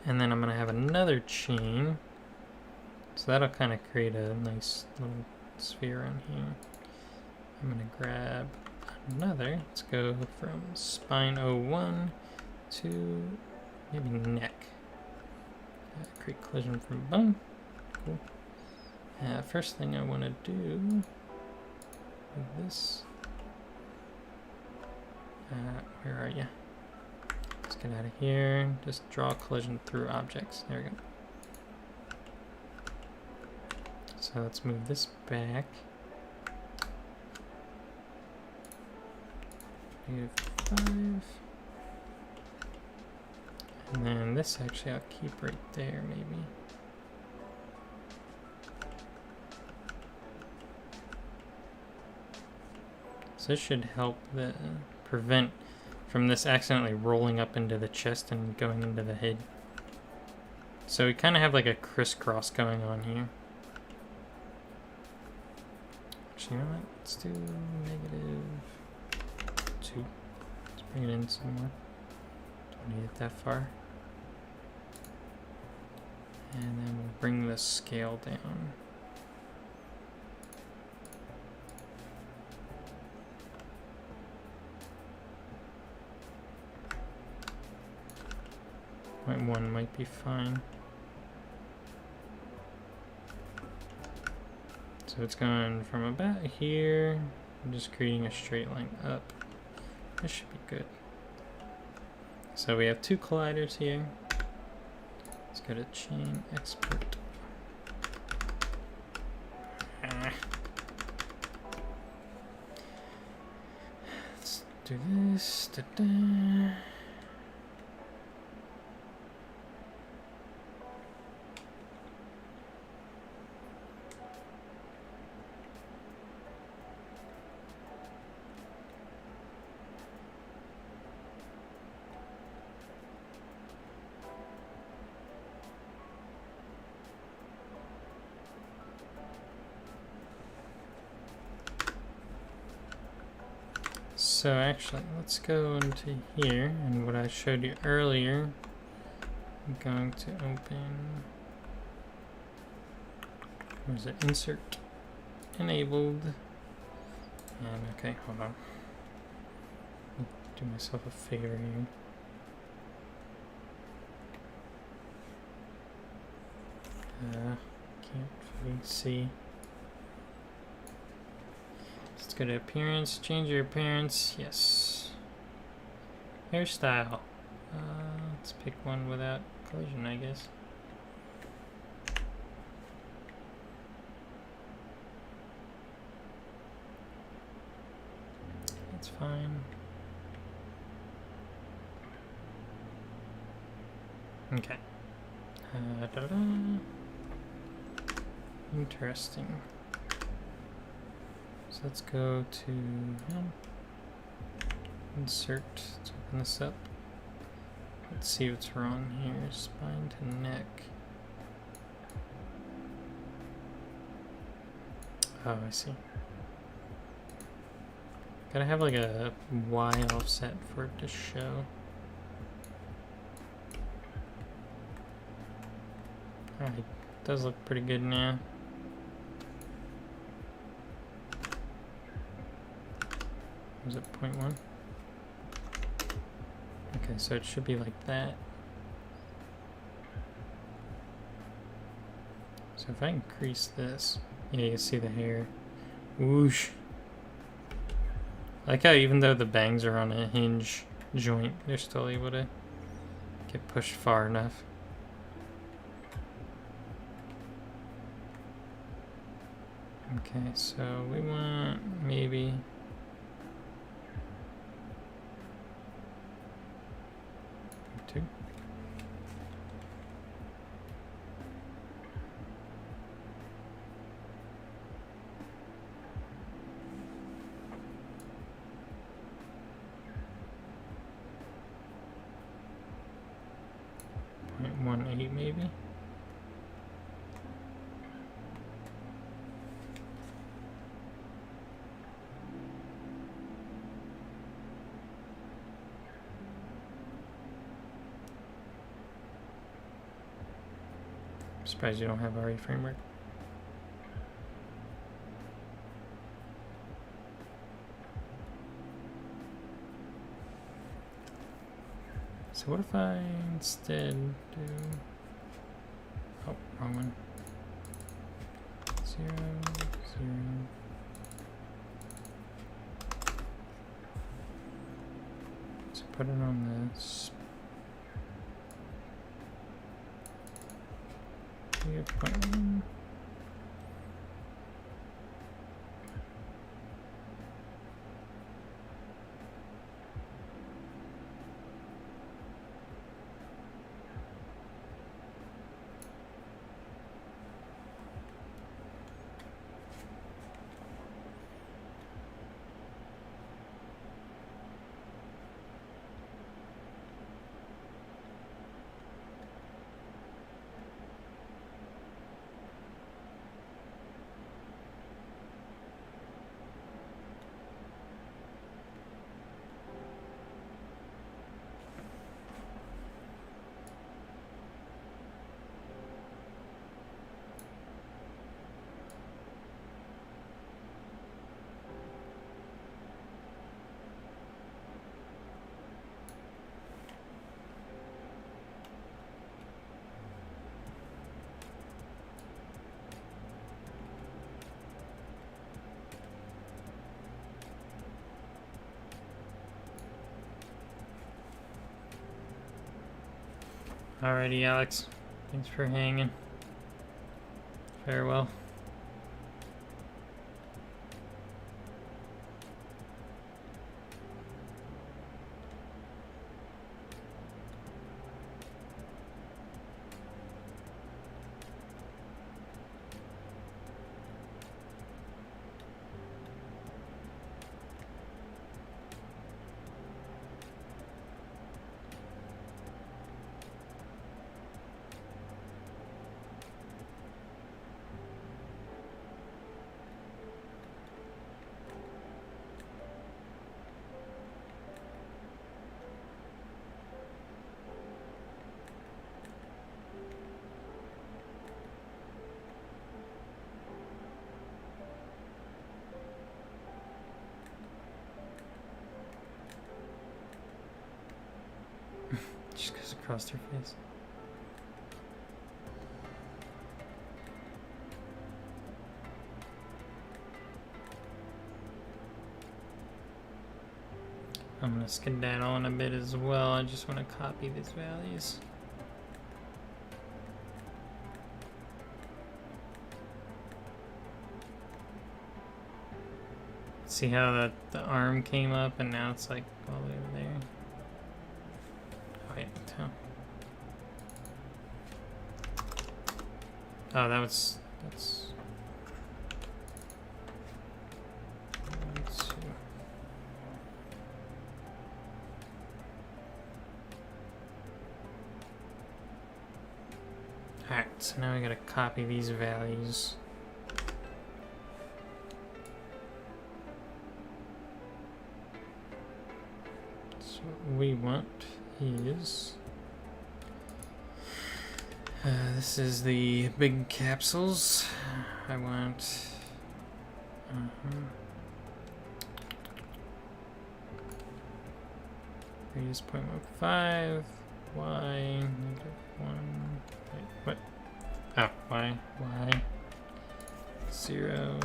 And then I'm going to have another chain. So that'll kind of create a nice little sphere on here. I'm going to grab another. Let's go from spine 01 to maybe neck. Create collision from bone. Cool. First thing I want to do with this. Where are you? Let's get out of here. Just draw collision through objects. There we go. So let's move this back. -5. And then this actually I'll keep right there maybe. So this should help prevent from this accidentally rolling up into the chest and going into the head. So we kind of have like a crisscross going on here. Actually, you know what? Let's do -2. Let's bring it in some more. Don't need it that far. And then we'll bring the scale down. .1 might be fine. So it's going from about here. I'm just creating a straight line up. This should be good. So we have 2 colliders here. Let's go to chain export. Let's do this. Da-da. So actually, let's go into here, and what I showed you earlier, I'm going to open, where is it, insert, enabled, and okay, hold on, do myself a favor here. Can't really see. Let's go to appearance, change your appearance, yes. Hairstyle, let's pick one without collision, I guess. That's fine. Okay. Da-da. Interesting. So let's go to insert, let's open this up. Let's see what's wrong here. Spine to neck. Oh, I see. Gotta have like a Y offset for it to show. Alright, does look pretty good now. Was it 0.1? Okay, so it should be like that. So if I increase this, yeah, you can see the hair. Whoosh. I like how even though the bangs are on a hinge joint, they're still able to get pushed far enough. Okay, so we want maybe... two. .18 maybe. I'm surprised you don't have RE framework. So what if I instead do... Oh, wrong one. 0, 0. So put it on this. 0.1. Alrighty, Alex. Thanks for hanging. Farewell. Just goes across her face. I'm gonna skedaddle in a bit as well. I just want to copy these values. See how the arm came up and now it's like all the way over there. Oh, that's Alright, so now we gotta copy these values. So what we want is this is the big capsules. I want radius 0.15, y -1. Wait, what? Oh, y 0,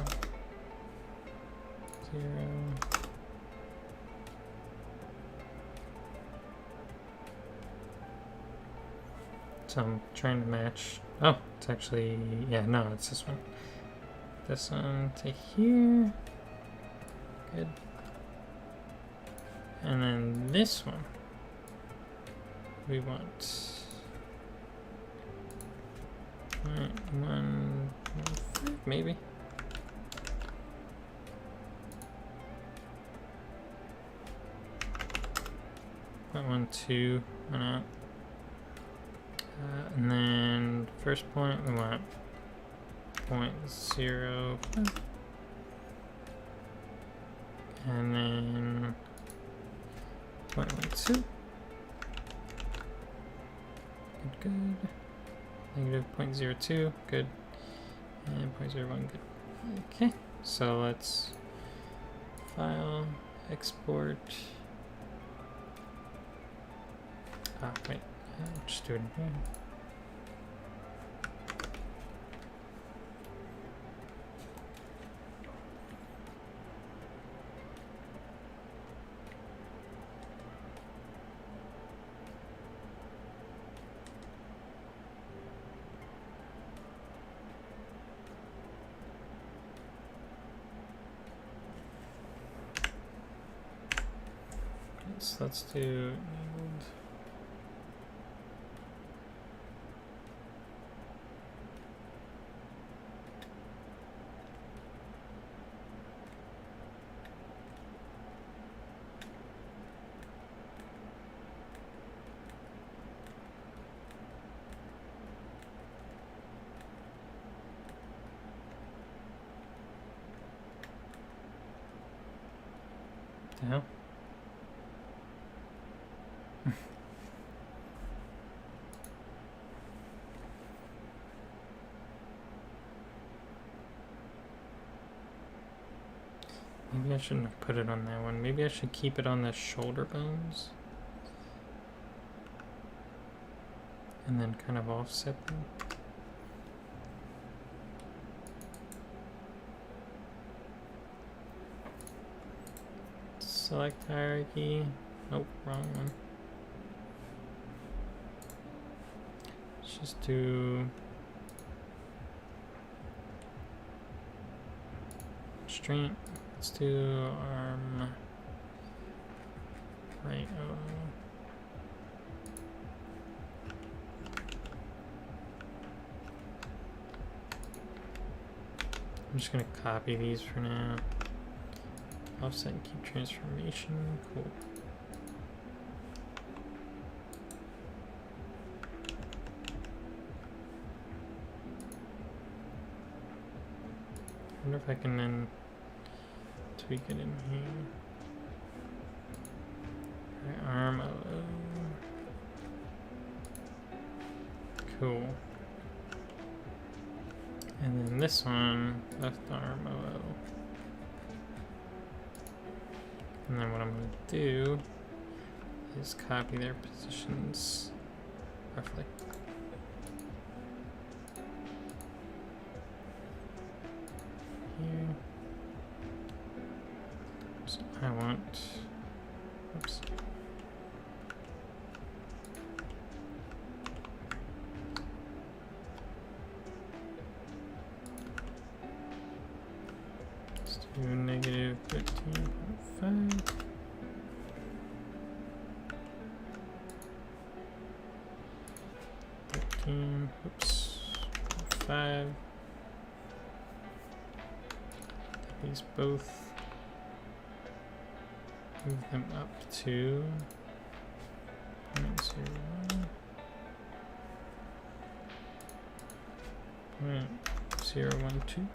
0. So I'm trying to match. Oh, it's actually, yeah, no, it's this one. This one to here. Good. And then this one, we want 1, maybe. 0.12, why not? And then first point we want 0.0, and then 0.12. Good. Negative 0.02, good. And 0.01, good. Okay, so let's file, export. Ah, wait. I'll just do it in here. So let's do enabled. The hell? Maybe I shouldn't have put it on that one. Maybe I should keep it on the shoulder bones. And then kind of offset them. Select hierarchy. Nope, wrong one. Let's just do constraint. Let's do arm right O. I'm just gonna copy these for now. Offset and keep transformation. Cool. I wonder if I can then tweak it in here. Right, arm OO. Cool. And then this one, left arm OO. And then what I'm going to do is copy their positions roughly. Here. So I want, oops. Let's do negative 13.5. Oops, 5. These both, move them up to 0.01. Alright, 0, 1, 2.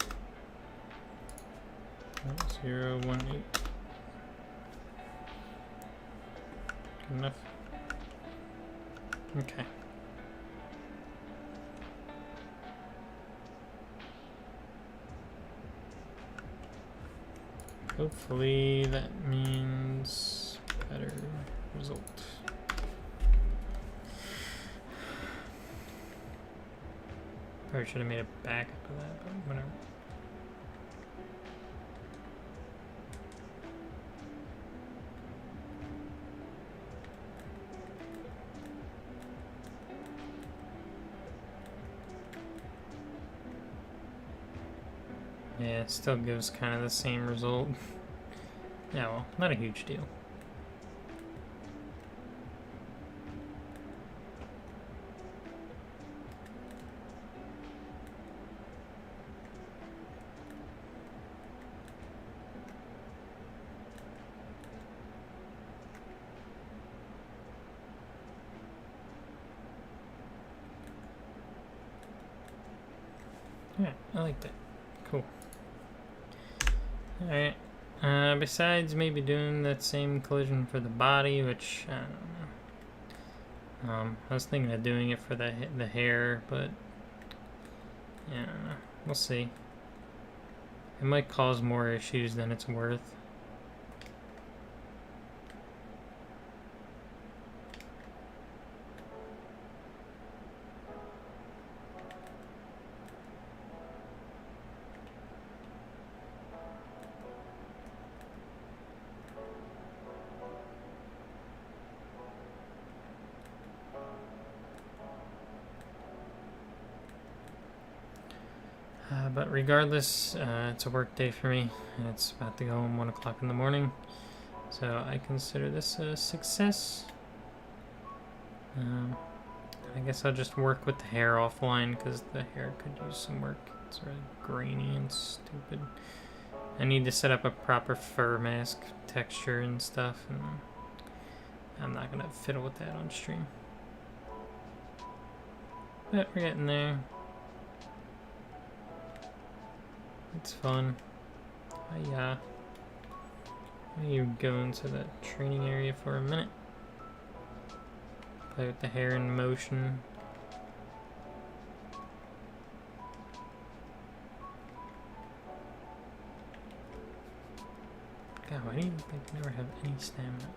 0, 1, 8. Good enough. Okay. Hopefully that means better result. Probably should have made a backup of that, but whatever. Yeah, it still gives kind of the same result. Yeah, well, not a huge deal. Yeah, I like that. Cool. Alright. Besides maybe doing that same collision for the body, which, I don't know. I was thinking of doing it for the hair, but, yeah, I don't know. We'll see. It might cause more issues than it's worth. But regardless, it's a work day for me, and it's about to go home 1 o'clock in the morning, so I consider this a success. I guess I'll just work with the hair offline, because the hair could use some work. It's really grainy and stupid. I need to set up a proper fur mask texture and stuff, and I'm not going to fiddle with that on stream. But we're getting there. It's fun. Hiya. You go into the training area for a minute. Play with the hair in motion. God, why do you think I never have any stamina?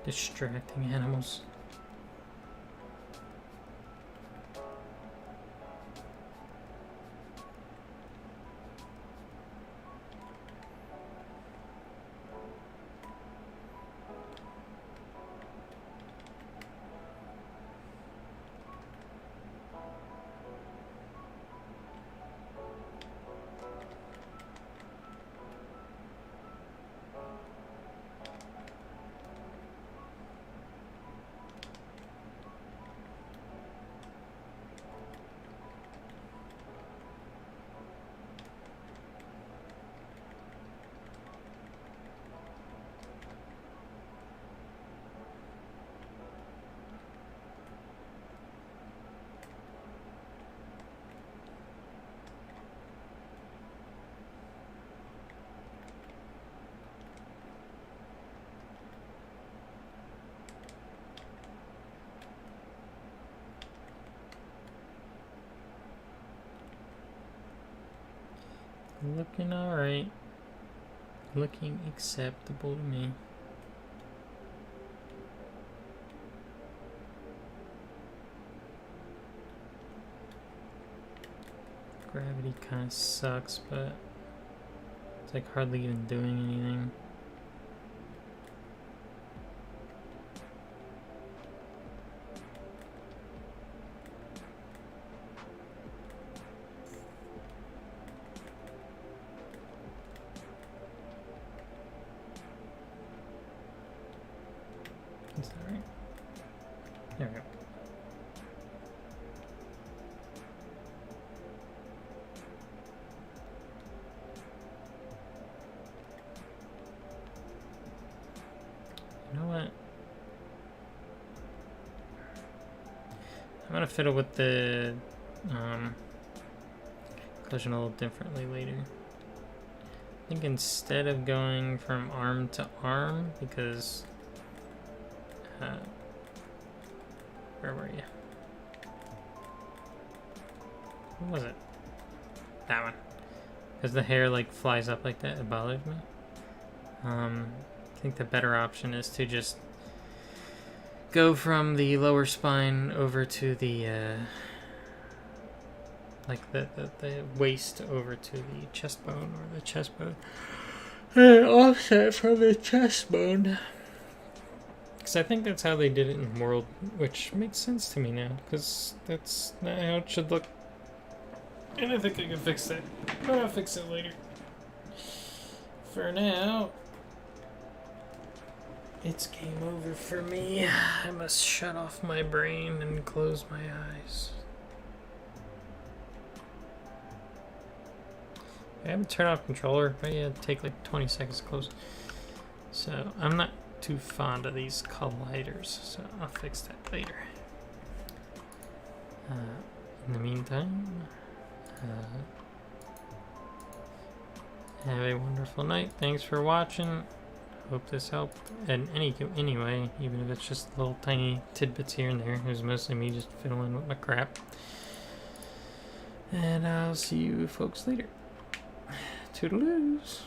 Distracting animals. looking alright. Looking acceptable to me. Gravity kind of sucks, but it's like hardly even doing anything. Is that right? There we go. You know what? I'm gonna fiddle with the collision a little differently later. I think instead of going from arm to arm, because where were you? What was it? That one. Because the hair like flies up like that, it bothers me. I think the better option is to just go from the lower spine over to the like the waist over to the chest bone, or the chest bone, and offset from the chest bone. Because I think that's how they did it in World, which makes sense to me now, because that's not how it should look. And I think I can fix that, but I'll fix it later. For now, it's game over for me. I must shut off my brain and close my eyes. I haven't turned off controller, but yeah, it'd take like 20 seconds to close. So I'm not too fond of these colliders, so I'll fix that later. In the meantime, have a wonderful night. Thanks for watching. Hope this helped in any way, even if it's just little tiny tidbits here and there. It was mostly me just fiddling with my crap. And I'll see you folks later. Toodaloos.